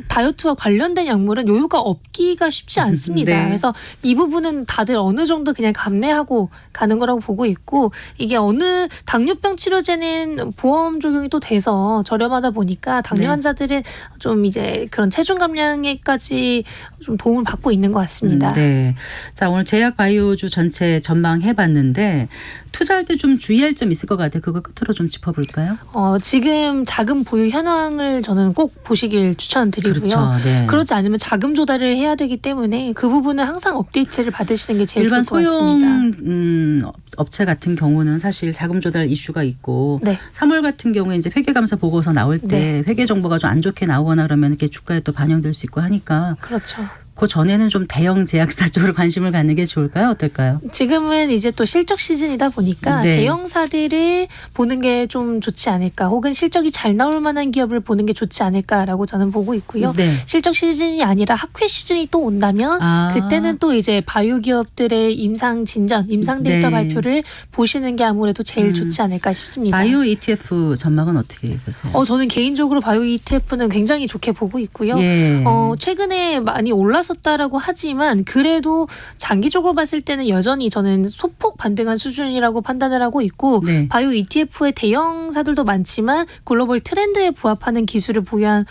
다이어트와 관련된 약물은 요요가 없기가 쉽지 않습니다. 네. 그래서 이 부분은 다들 어느 정도 그냥 감내하고 가는 거라고 보고 있고 이게 어느 당뇨병 치료제는 보험 적용이 또 돼서 저렴하다 보니까 당뇨 네. 환자들은 좀 이제 그런 체중 감량에까지 좀 도움을 받고 있는 것 같습니다. 네. 자, 오늘 제약 바이오주 전체 전망해봤는데 투자할 때 좀 주의할 점 있을 것 같아요. 그거 끝으로 좀 짚어볼까요? 지금 자금 보유 현황을 저는 꼭 보시길 추천드리고요. 그렇죠. 네. 그렇지 않으면 자금 조달을 해야 되기 때문에 그 부분은 항상 업데이트를 받으시는 게 제일 일반 좋을 것 같습니다. 소형 업체 같은 경우는 사실 자금 조달 이슈가 있고 네. 3월 같은 경우에 이제 회계감사 보고서 나올 때 네. 회계 정보가 좀 안 좋게 나오거나 그러면 이렇게 주가에 또 반영될 수 있고 하니까 그렇죠. 그 전에는 좀 대형 제약사 쪽으로 관심을 갖는 게 좋을까요? 어떨까요? 지금은 이제 또 실적 시즌이다 보니까 네. 대형사들을 보는 게 좀 좋지 않을까 혹은 실적이 잘 나올 만한 기업을 보는 게 좋지 않을까라고 저는 보고 있고요. 네. 실적 시즌이 아니라 학회 시즌이 또 온다면 그때는 또 이제 바이오 기업들의 임상 진전, 임상 데이터 네. 발표를 보시는 게 아무래도 제일 좋지 않을까 싶습니다. 바이오 ETF 전망은 어떻게 보세요? 저는 개인적으로 바이오 ETF는 굉장히 좋게 보고 있고요. 예. 최근에 많이 올랐었다라고 하지만 그래도 장기적으로 봤을 때는 여전히 저는 소폭 반등한 수준이라고 판단을 하고 있고 네. 바이오 ETF의 대형사들도 많지만 글로벌 트렌드에 부합하는 기술을 보유한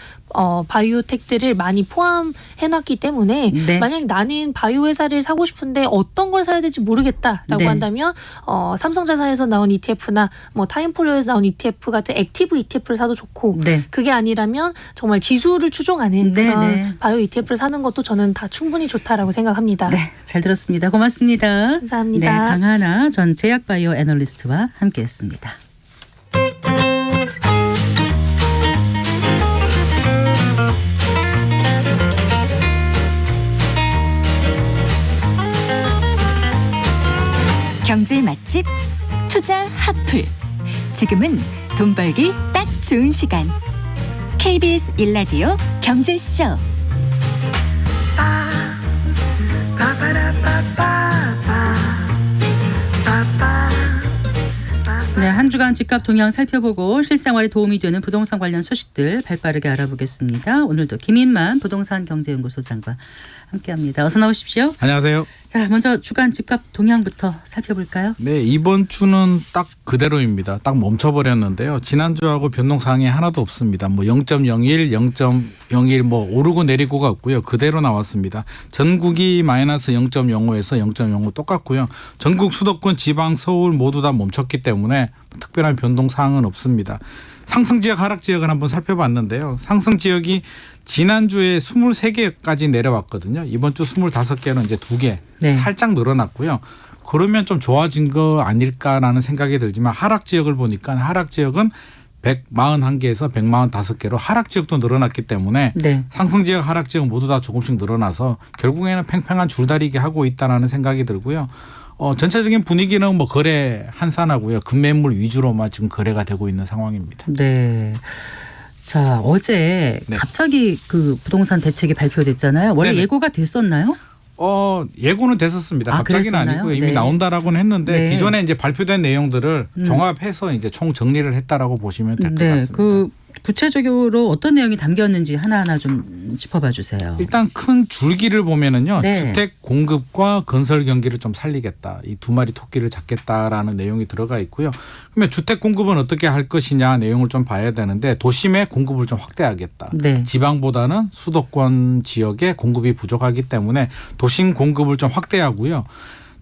바이오텍들을 많이 포함해놨기 때문에 네. 만약 나는 바이오 회사를 사고 싶은데 어떤 걸 사야 될지 모르겠다라고 네. 한다면 삼성자산에서 나온 ETF나 뭐 타임폴로에서 나온 ETF 같은 액티브 ETF를 사도 좋고 네. 그게 아니라면 정말 지수를 추종하는 네, 그런 네. 바이오 ETF를 사는 것도 저는 다 충분히 좋다라고 생각합니다. 네, 잘 들었습니다. 고맙습니다. 감사합니다. 네, 강하나 전 제약바이오 애널리스트와 함께했습니다. 경제 맛집 투자 핫플. 지금은 돈 벌기 딱 좋은 시간. KBS 1라디오 경제쇼. 네, 한 주간 집값 동향 살펴보고 실생활에 도움이 되는 부동산 관련 소식들 발빠르게 알아보겠습니다. 오늘도 김인만 부동산 경제연구소장과 함께합니다. 어서 나오십시오. 안녕하세요. 자, 먼저 주간 집값 동향부터 살펴볼까요? 네, 이번 주는 딱 그대로입니다. 딱 멈춰버렸는데요. 지난주하고 변동사항이 하나도 없습니다. 뭐 0.01, 0.01 뭐 오르고 내리고가 없고요. 그대로 나왔습니다. 전국이 마이너스 0.05에서 0.05 똑같고요. 전국 수도권, 지방, 서울 모두 다 멈췄기 때문에 특별한 변동사항은 없습니다. 상승 지역, 하락 지역을 한번 살펴봤는데요. 상승 지역이 지난주에 23개까지 내려왔거든요. 이번 주 25개는 이제 2개 네. 살짝 늘어났고요. 그러면 좀 좋아진 거 아닐까라는 생각이 들지만 하락 지역을 보니까 하락 지역은 141개에서 145개로 하락 지역도 늘어났기 때문에 네. 상승 지역, 하락 지역 모두 다 조금씩 늘어나서 결국에는 팽팽한 줄다리기 하고 있다라는 생각이 들고요. 전체적인 분위기는 뭐 거래 한산하고요. 급매물 위주로만 지금 거래가 되고 있는 상황입니다. 네. 자, 어제 네. 갑자기 그 부동산 대책이 발표됐잖아요. 원래 네네. 예고가 됐었나요? 예고는 됐었습니다. 아, 갑자기는 그랬었나요? 아니고 이미 네. 나온다라고는 했는데 네. 기존에 이제 발표된 내용들을 종합해서 이제 총 정리를 했다라고 보시면 될 것 같습니다. 그 구체적으로 어떤 내용이 담겼는지 하나하나 좀 짚어봐 주세요. 일단 큰 줄기를 보면은요. 네. 주택 공급과 건설 경기를 좀 살리겠다. 이 두 마리 토끼를 잡겠다라는 내용이 들어가 있고요. 그러면 주택 공급은 어떻게 할 것이냐 내용을 좀 봐야 되는데 도심의 공급을 좀 확대하겠다. 네. 지방보다는 수도권 지역에 공급이 부족하기 때문에 도심 공급을 좀 확대하고요.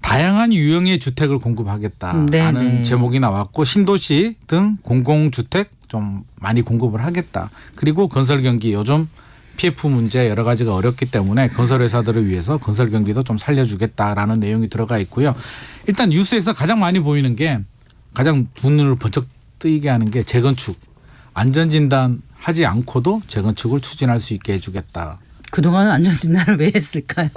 다양한 유형의 주택을 공급하겠다라는 네. 제목이 나왔고 신도시 등 공공주택 좀 많이 공급을 하겠다. 그리고 건설 경기 요즘 PF 문제 여러 가지가 어렵기 때문에 건설 회사들을 위해서 건설 경기도 좀 살려주겠다라는 내용이 들어가 있고요. 일단 뉴스에서 가장 많이 보이는 게 가장 눈을 번쩍 뜨이게 하는 게 재건축. 안전진단 하지 않고도 재건축을 추진할 수 있게 해주겠다. 그동안은 안전진단을 왜 했을까요?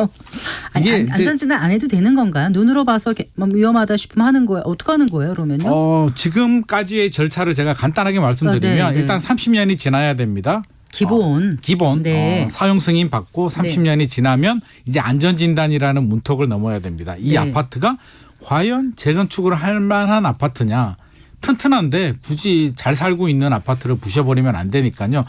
아니, 이게 이제 안전진단 안 해도 되는 건가요? 눈으로 봐서 위험하다 싶으면 하는 거예요. 어떻게 하는 거예요, 그러면요? 지금까지의 절차를 제가 간단하게 말씀드리면 네. 일단 30년이 지나야 됩니다. 기본. 네. 사용 승인 받고 30년이 지나면 이제 안전진단이라는 문턱을 넘어야 됩니다. 이 네. 아파트가 과연 재건축을 할 만한 아파트냐. 튼튼한데 굳이 잘 살고 있는 아파트를 부셔버리면 안 되니까요.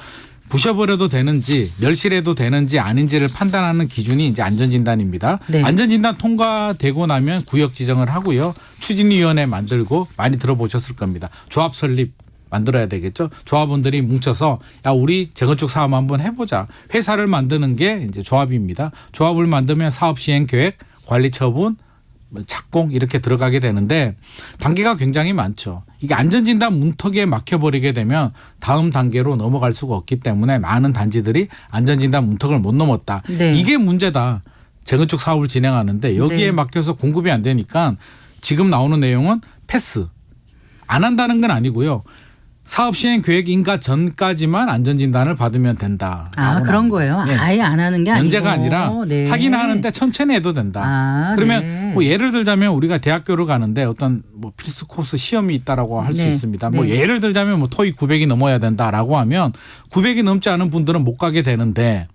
부셔버려도 되는지 멸실해도 되는지 아닌지를 판단하는 기준이 이제 안전진단입니다. 네. 안전진단 통과되고 나면 구역 지정을 하고요. 추진위원회 만들고 많이 들어보셨을 겁니다. 조합 설립 만들어야 되겠죠. 조합원들이 뭉쳐서 야 우리 재건축 사업 한번 해보자. 회사를 만드는 게 이제 조합입니다. 조합을 만들면 사업 시행 계획, 관리 처분, 착공 이렇게 들어가게 되는데 단계가 굉장히 많죠. 이게 안전진단 문턱에 막혀버리게 되면 다음 단계로 넘어갈 수가 없기 때문에 많은 단지들이 안전진단 문턱을 못 넘었다. 네. 이게 문제다. 재건축 사업을 진행하는데 여기에 네. 막혀서 공급이 안 되니까 지금 나오는 내용은 패스. 안 한다는 건 아니고요. 사업 시행 계획 인가 전까지만 안전진단을 받으면 된다. 그런 거예요. 예. 아예 안 하는 게 아니고. 연재가 아니라 네. 하긴 하는데 천천히 해도 된다. 그러면 네. 뭐 예를 들자면 우리가 대학교를 가는데 어떤 뭐 필수 코스 시험이 있다라고 할 수 네. 있습니다. 네. 뭐 예를 들자면 뭐 토익 900이 넘어야 된다라고 하면 900이 넘지 않은 분들은 못 가게 되는데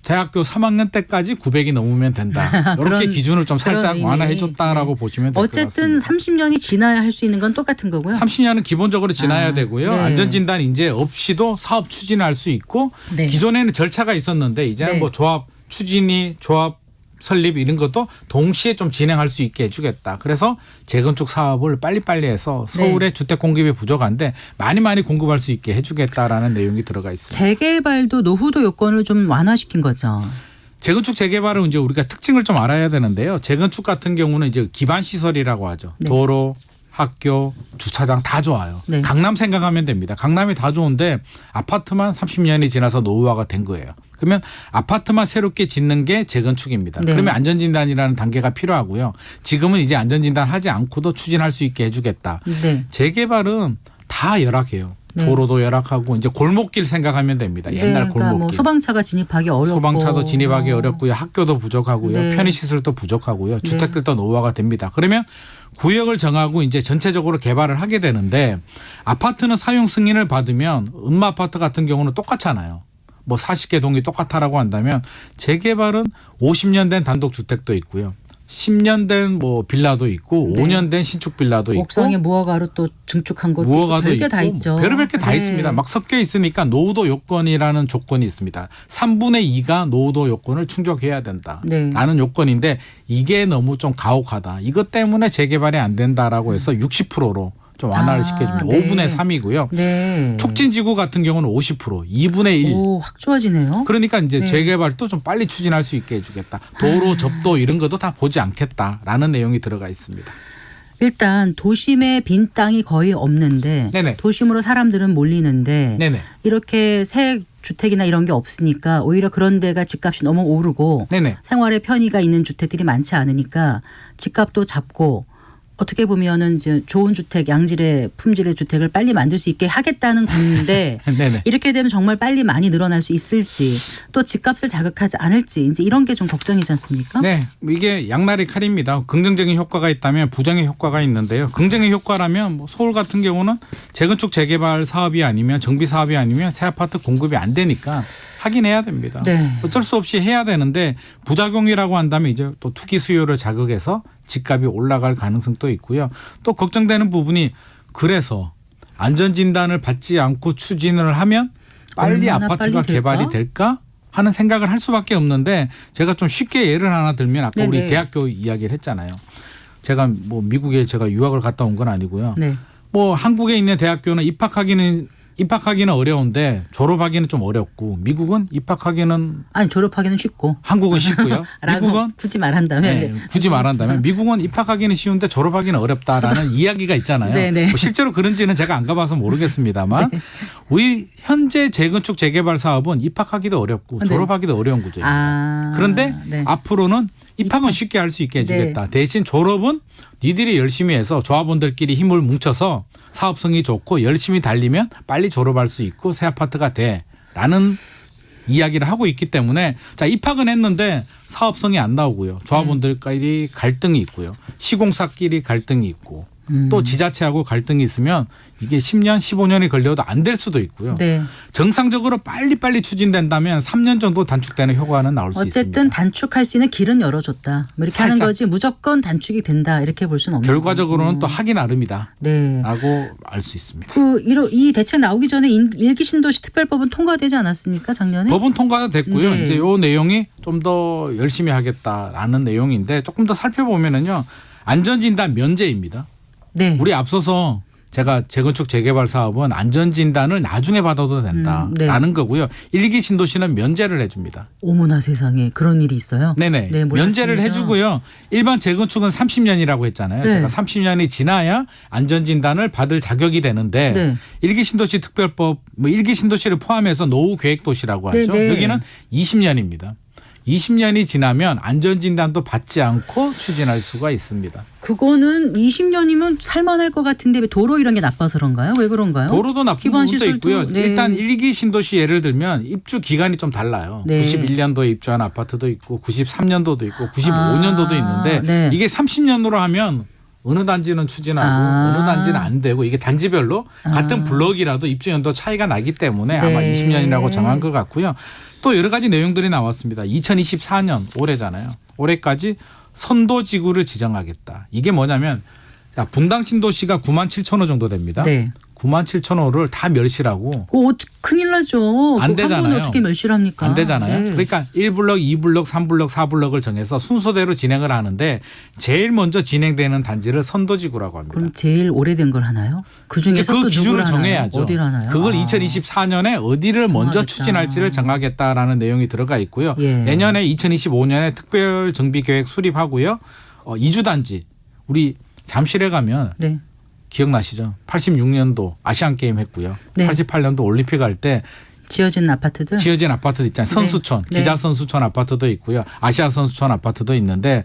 대학교 3학년 때까지 900이 넘으면 된다. 이렇게 그런- 기준을 좀 살짝 그런 의미. 완화해줬다라고 보시면 될 것 어쨌든 같습니다. 30년이 지나야 할 수 있는 건 똑같은 거고요. 30년은 기본적으로 지나야 되고요. 네. 안전진단 이제 없이도 사업 추진할 수 있고 네. 기존에는 절차가 있었는데 이제는 네. 뭐 조합 추진이 조합 설립 이런 것도 동시에 좀 진행할 수 있게 해주겠다. 그래서 재건축 사업을 빨리빨리 해서 서울의 네. 주택 공급이 부족한데 많이 공급할 수 있게 해주겠다라는 내용이 들어가 있습니다. 재개발도 노후도 요건을 좀 완화시킨 거죠. 재건축 재개발은 이제 우리가 특징을 좀 알아야 되는데요. 재건축 같은 경우는 이제 기반 시설이라고 하죠. 네. 도로, 학교, 주차장 다 좋아요. 네. 강남 생각하면 됩니다. 강남이 다 좋은데 아파트만 30년이 지나서 노후화가 된 거예요. 그러면 아파트만 새롭게 짓는 게 재건축입니다. 네. 그러면 안전진단이라는 단계가 필요하고요. 지금은 이제 안전진단 하지 않고도 추진할 수 있게 해주겠다. 네. 재개발은 다 열악해요. 네. 도로도 열악하고 이제 골목길 생각하면 됩니다. 옛날 그러니까 골목길. 뭐 소방차가 진입하기 어렵고 소방차도 진입하기 어렵고요. 학교도 부족하고요. 네. 편의시설도 부족하고요. 주택들도 노후화가 됩니다. 그러면 구역을 정하고 이제 전체적으로 개발을 하게 되는데 아파트는 사용 승인을 받으면 음마아파트 같은 경우는 똑같잖아요. 뭐 40개 동이 똑같다라고 한다면 재개발은 50년 된 단독주택도 있고요. 10년 된 뭐 빌라도 있고 네. 5년 된 신축 빌라도 있고 옥상에 무허가로 또 증축한 것도 무허가도 있고 별게 다 있고 있죠. 별의별 게 다 네. 있습니다. 막 섞여 있으니까 노후도 요건이라는 조건이 있습니다. 3분의 2가 노후도 요건을 충족해야 된다. 네. 라는 요건인데 이게 너무 좀 가혹하다. 이것 때문에 재개발이 안 된다라고 해서 60%로 좀 완화를 시켜줍니다. 네. 5분의 3이고요. 네. 촉진지구 같은 경우는 50%, 2분의 1. 오, 확 좋아지네요. 그러니까 이제 네. 재개발도 좀 빨리 추진할 수 있게 해주겠다. 도로 접도 이런 것도 다 보지 않겠다라는 내용이 들어가 있습니다. 일단 도심에 빈 땅이 거의 없는데 네네. 도심으로 사람들은 몰리는데 네네. 이렇게 새 주택이나 이런 게 없으니까 오히려 그런 데가 집값이 너무 오르고 네네. 생활에 편의가 있는 주택들이 많지 않으니까 집값도 잡고 어떻게 보면은 이제 좋은 주택, 양질의 품질의 주택을 빨리 만들 수 있게 하겠다는 건데 네네. 이렇게 되면 정말 빨리 많이 늘어날 수 있을지 또 집값을 자극하지 않을지 이제 이런 게 좀 걱정이지 않습니까? 네, 이게 양날의 칼입니다. 긍정적인 효과가 있다면 부정의 효과가 있는데요. 긍정의 효과라면 뭐 서울 같은 경우는 재건축 재개발 사업이 아니면 정비 사업이 아니면 새 아파트 공급이 안 되니까 하긴 해야 됩니다. 네. 어쩔 수 없이 해야 되는데 부작용이라고 한다면 이제 또 투기 수요를 자극해서 집값이 올라갈 가능성도 있고요. 또 걱정되는 부분이 그래서 안전진단을 받지 않고 추진을 하면 빨리 얼마나 아파트가 빨리 될까? 개발이 될까 하는 생각을 할 수밖에 없는데 제가 좀 쉽게 예를 하나 들면 아까 우리 네네. 대학교 이야기를 했잖아요. 제가 뭐 미국에 제가 유학을 갔다 온 건 아니고요. 네. 뭐 한국에 있는 대학교는 입학하기는 어려운데 졸업하기는 좀 어렵고 미국은 입학하기는 아니 졸업하기는 쉽고 한국은 쉽고요. 라고 미국은 굳이 말한다면 네, 굳이 말한다면 미국은 입학하기는 쉬운데 졸업하기는 어렵다라는 이야기가 있잖아요. 네네. 뭐 실제로 그런지는 제가 안 가봐서 모르겠습니다만 우리 현재 재건축 재개발 사업은 입학하기도 어렵고 네. 졸업하기도 어려운 구조입니다. 아, 그런데 네. 앞으로는 입학은 쉽게 할 수 있게 해주겠다. 대신 졸업은 니들이 열심히 해서 조합원들끼리 힘을 뭉쳐서 사업성이 좋고 열심히 달리면 빨리 졸업할 수 있고 새 아파트가 돼라는 이야기를 하고 있기 때문에 자 입학은 했는데 사업성이 안 나오고요. 조합원들끼리 갈등이 있고요. 시공사끼리 갈등이 있고 또 지자체하고 갈등이 있으면 이게 10년, 15년이 걸려도 안 될 수도 있고요. 네. 정상적으로 빨리빨리 추진된다면 3년 정도 단축되는 효과는 나올 수 있습니다. 어쨌든 단축할 수 있는 길은 열어줬다. 뭐 이렇게 하는 살짝. 거지 무조건 단축이 된다 이렇게 볼 수는 없는 결과적으로는 또 거고. 하기 나름이다. 네. 라고 알 수 있습니다. 이 대책 나오기 전에 일기 신도시 특별법은 통과되지 않았습니까 작년에? 법은 통과가 됐고요. 네. 이제 이 내용이 좀 더 열심히 하겠다라는 내용인데 조금 더 살펴보면은요. 안전진단 면제입니다. 네. 우리 앞서서 제가 재건축 재개발 사업은 안전진단을 나중에 받아도 된다라는 네. 거고요. 일기 신도시는 면제를 해줍니다. 어머나 세상에 그런 일이 있어요? 네네. 네, 몰랐습니다. 면제를 해주고요. 일반 재건축은 30년이라고 했잖아요. 네. 제가 30년이 지나야 안전진단을 받을 자격이 되는데 네. 일기 신도시 특별법, 뭐 일기 신도시를 포함해서 노후 계획도시라고 하죠. 네, 네. 여기는 20년입니다. 20년이 지나면 안전진단도 받지 않고 추진할 수가 있습니다. 그거는 20년이면 살만할 것 같은데 왜 도로 이런 게 나빠서 그런가요? 왜 그런가요? 도로도 나쁜 기반 부분도 시설도, 있고요. 네. 일단 1기 신도시 예를 들면 입주 기간이 좀 달라요. 네. 91년도에 입주한 아파트도 있고 93년도도 있고 95년도도 있는데 네. 이게 30년으로 하면 어느 단지는 추진하고 아. 어느 단지는 안 되고 이게 단지별로 같은 블럭이라도 입주 연도 차이가 나기 때문에 아마 네. 20년이라고 정한 것 같고요. 또 여러 가지 내용들이 나왔습니다. 2024년 올해잖아요. 올해까지 선도지구를 지정하겠다. 이게 뭐냐면 자, 분당 신도시가 9만 7천 호 정도 됩니다. 네. 9만 7천 호를 다 멸실하고 큰일 나죠. 안 그거 한 되잖아요. 번에 어떻게 멸시를 합니까? 안 되잖아요. 네. 그러니까 1블럭, 2블럭, 3블럭, 4블럭을 정해서 순서대로 진행을 하는데 제일 먼저 진행되는 단지를 선도지구라고 합니다. 그럼 제일 오래된 걸 하나요? 그 이제 중에서 그 또 기준을 누구를 하나요? 정해야죠. 어디를 하나요? 그걸 아. 2024년에 어디를 먼저 정하겠다. 추진할지를 정하겠다라는 내용이 들어가 있고요. 예. 내년에 2025년에 특별 정비 계획 수립하고요. 이주단지 우리 잠실에 가면 네. 기억나시죠? 86년도 아시안 게임 했고요. 네. 88년도 올림픽 할 때 지어진 아파트들. 지어진 아파트도 있잖아요. 선수촌, 네. 기자 선수촌 아파트도 있고요. 아시아 선수촌 아파트도 있는데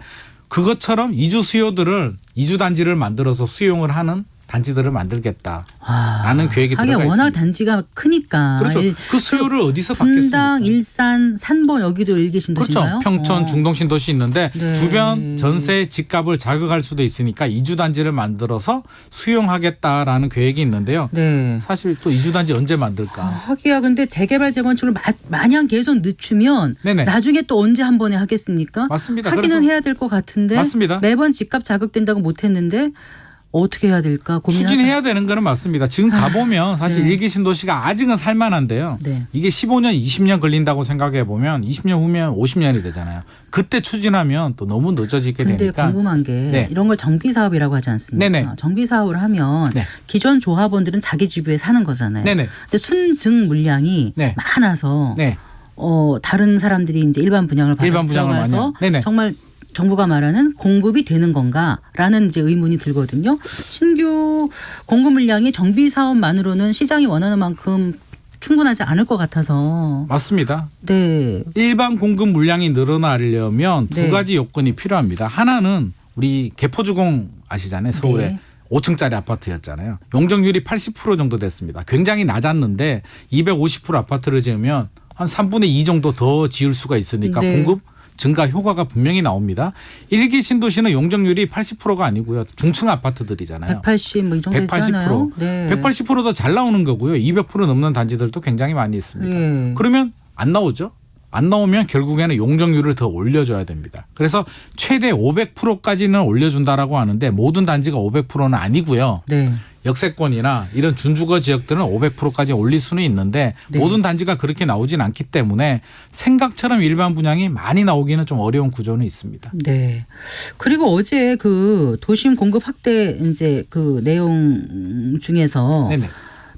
그것처럼 이주 수요들을 이주 단지를 만들어서 수용을 하는 단지들을 만들겠다라는 계획이 하긴 들어가 워낙 있습니다. 단지가 크니까. 그렇죠. 그 수요를 어디서 분당, 받겠습니까? 일산, 산본 여기도 일기 신도시인가요? 그렇죠. 평촌, 중동 신도시 있는데 네. 주변 전세 집값을 자극할 수도 있으니까 이주 단지를 만들어서 수용하겠다라는 계획이 있는데요. 네. 사실 또 이주 단지 언제 만들까? 하기야 근데 재개발 재건축을 마냥 계속 늦추면 네네. 나중에 또 언제 한 번에 하겠습니까? 맞습니다. 하기는 그래서 해야 될 것 같은데 맞습니다. 매번 집값 자극된다고 못했는데 어떻게 해야 될까 고민하다. 추진해야 되는 거는 맞습니다. 지금 가보면 사실 네. 일기 신도시가 아직은 살만한데요. 네. 이게 15년, 20년 걸린다고 생각해 보면 20년 후면 50년이 되잖아요. 그때 추진하면 또 너무 늦어지게 근데 되니까. 궁금한 게 네. 이런 걸 정비 사업이라고 하지 않습니까? 네네. 정비 사업을 하면 네. 기존 조합원들은 자기 집에 사는 거잖아요. 네네. 근데 순증 물량이 네. 많아서 네. 다른 사람들이 이제 일반 분양을 받아서 일반 분양을 들어가서 많이 네네. 정말 정부가 말하는 공급이 되는 건가라는 이제 의문이 들거든요. 신규 공급 물량이 정비 사업만으로는 시장이 원하는 만큼 충분하지 않을 것 같아서. 맞습니다. 네. 일반 공급 물량이 늘어나려면 네. 두 가지 요건이 필요합니다. 하나는 우리 개포주공 아시잖아요. 서울에. 네. 5층짜리 아파트였잖아요. 용적률이 80% 정도 됐습니다. 굉장히 낮았는데 250% 아파트를 지으면 한 3분의 2 정도 더 지을 수가 있으니까 네. 공급 증가 효과가 분명히 나옵니다. 일기 신도시는 용적률이 80%가 아니고요. 중층 아파트들이잖아요. 180 뭐 이 정도 있잖아요. 180%. 네. 180%도 잘 나오는 거고요. 200% 넘는 단지들도 굉장히 많이 있습니다. 네. 그러면 안 나오죠. 안 나오면 결국에는 용적률을 더 올려줘야 됩니다. 그래서 최대 500%까지는 올려준다라고 하는데 모든 단지가 500%는 아니고요. 네. 역세권이나 이런 준주거 지역들은 500%까지 올릴 수는 있는데 네. 모든 단지가 그렇게 나오진 않기 때문에 생각처럼 일반 분양이 많이 나오기는 좀 어려운 구조는 있습니다. 네. 그리고 어제 그 도심 공급 확대 이제 그 내용 중에서 네네.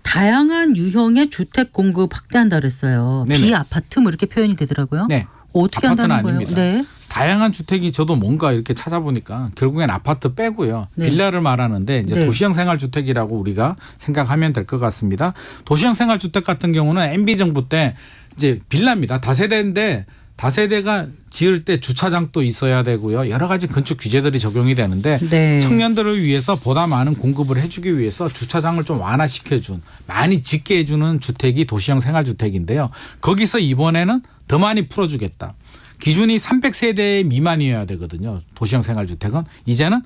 다양한 유형의 주택 공급 확대한다 그랬어요. 네네. 비아파트 뭐 이렇게 표현이 되더라고요. 네. 어떻게 아파트는 한다는 거예요? 아닙니다. 네. 다양한 주택이 저도 뭔가 이렇게 찾아보니까 결국엔 아파트 빼고요. 네. 빌라를 말하는데 이제 네. 도시형 생활주택이라고 우리가 생각하면 될 것 같습니다. 도시형 생활주택 같은 경우는 MB 정부 때 이제 빌라입니다. 다세대인데 다세대가 지을 때 주차장도 있어야 되고요. 여러 가지 건축 규제들이 적용이 되는데 네. 청년들을 위해서 보다 많은 공급을 해주기 위해서 주차장을 좀 완화시켜준 많이 짓게 해주는 주택이 도시형 생활주택인데요. 거기서 이번에는 더 많이 풀어주겠다. 기준이 300세대 미만이어야 되거든요. 도시형 생활주택은 이제는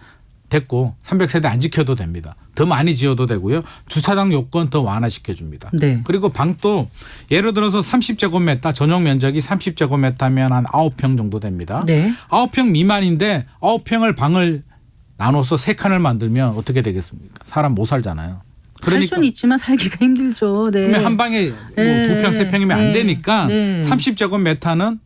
됐고 300세대 안 지켜도 됩니다. 더 많이 지어도 되고요. 주차장 요건 더 완화시켜줍니다. 네. 그리고 방도 예를 들어서 30제곱미터 전용 면적이 30제곱미터면 한 9평 정도 됩니다. 네. 9평 미만인데 9평을 방을 나눠서 3칸을 만들면 어떻게 되겠습니까? 사람 못 살잖아요. 살 수는 있지만 살기가 힘들죠. 네. 그러면 한 방에 뭐 네. 2평, 3평이면 안 네. 되니까 네. 30제곱미터는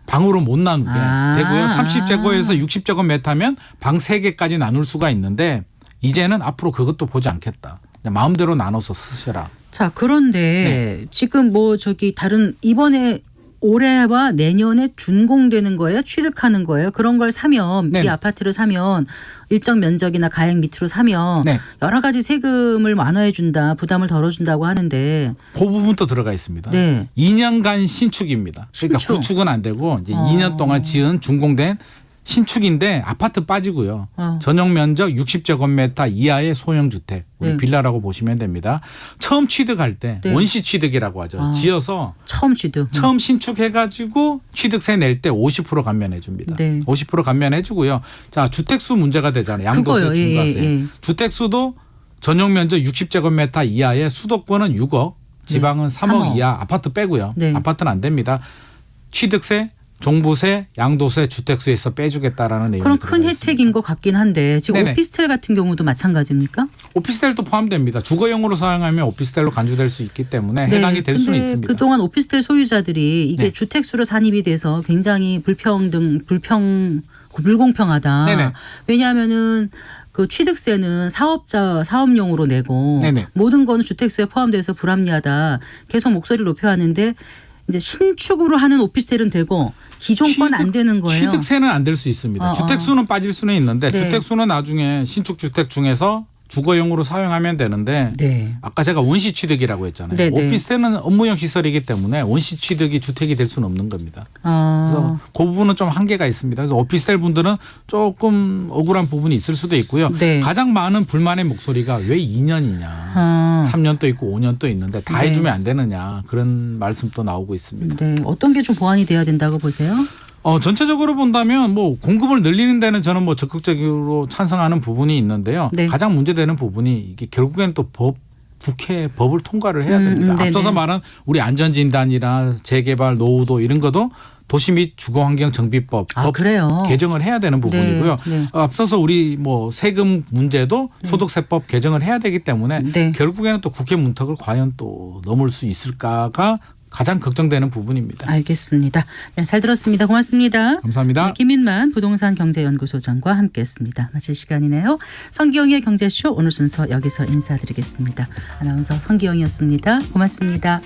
방으로 못 나누게 되고요. 30제곱에서 60제곱미터면 방 3개까지 나눌 수가 있는데 이제는 앞으로 그것도 보지 않겠다. 그냥 마음대로 나눠서 쓰셔라. 자, 그런데 지금 뭐 저기 다른 이번에 올해와 내년에 준공되는 거예요? 취득하는 거예요? 그런 걸 사면 네. 비아파트를 사면 일정 면적이나 가액 밑으로 사면 네. 여러 가지 세금을 완화해 준다, 부담을 덜어준다고 하는데 그 부분도 들어가 있습니다. 네. 2년간 신축입니다. 그러니까 신축. 구축은 안 되고 이제 2년 동안 지은 준공된 신축인데 아파트 빠지고요. 전용 면적 60제곱미터 이하의 소형 주택, 우리 네. 빌라라고 보시면 됩니다. 처음 취득할 때 네. 원시 취득이라고 하죠. 지어서 처음 취득. 처음 신축해가지고 취득세 낼 때 50% 감면해 줍니다. 네. 50% 감면해 주고요. 자, 주택수 문제가 되잖아요. 양도세, 그거요. 중과세. 예. 주택수도 전용 면적 60제곱미터 이하의 수도권은 6억, 지방은 3억 3억. 이하 아파트 빼고요. 네. 아파트는 안 됩니다. 취득세, 종부세, 양도세, 주택수에서 빼주겠다라는 내용이 그럼 큰 들어가 혜택인 것 같긴 한데 지금 네네. 오피스텔 같은 경우도 마찬가지입니까? 오피스텔도 포함됩니다. 주거용으로 사용하면 오피스텔로 간주될 수 있기 때문에 해당이 될 수는 근데 있습니다. 그동안 오피스텔 소유자들이 이게 네. 주택수로 산입이 돼서 굉장히 불공평하다. 네네. 왜냐하면은 그 취득세는 사업용으로 내고 네네. 모든 거는 주택수에 포함돼서 불합리하다. 계속 목소리를 높여 하는데 이제 신축으로 하는 오피스텔은 되고 기존 건 안 되는 거예요. 취득세는 안 될 수 있습니다. 주택수는 빠질 수는 있는데 네. 주택수는 나중에 신축 주택 중에서 주거용으로 사용하면 되는데 네. 아까 제가 원시 취득이라고 했잖아요. 네, 네. 오피스텔은 업무용 시설이기 때문에 원시 취득이 주택이 될 수는 없는 겁니다. 그래서 그 부분은 좀 한계가 있습니다. 그래서 오피스텔 분들은 조금 억울한 부분이 있을 수도 있고요. 네. 가장 많은 불만의 목소리가 왜 2년이냐, 3년도 있고 5년도 있는데 다 네. 해주면 안 되느냐 그런 말씀도 나오고 있습니다. 네. 어떤 게 좀 보완이 돼야 된다고 보세요? 전체적으로 본다면 뭐 공급을 늘리는 데는 저는 뭐 적극적으로 찬성하는 부분이 있는데요. 네. 가장 문제되는 부분이 이게 결국에는 또 국회 법을 통과를 해야 됩니다. 네네. 앞서서 말한 우리 안전진단이나 재개발 노후도 이런 것도 도시 및 주거환경정비법 아, 그래요? 개정을 해야 되는 부분이고요. 네, 네. 앞서서 우리 뭐 세금 문제도 소득세법 개정을 해야 되기 때문에 네. 결국에는 또 국회 문턱을 과연 또 넘을 수 있을까가 가장 걱정되는 부분입니다. 알겠습니다. 네, 잘 들었습니다. 고맙습니다. 감사합니다. 네, 김인만 부동산 경제연구소장과 함께했습니다. 마칠 시간이네요. 성기영의 경제쇼 오늘 순서 여기서 인사드리겠습니다. 아나운서 성기영이었습니다. 고맙습니다.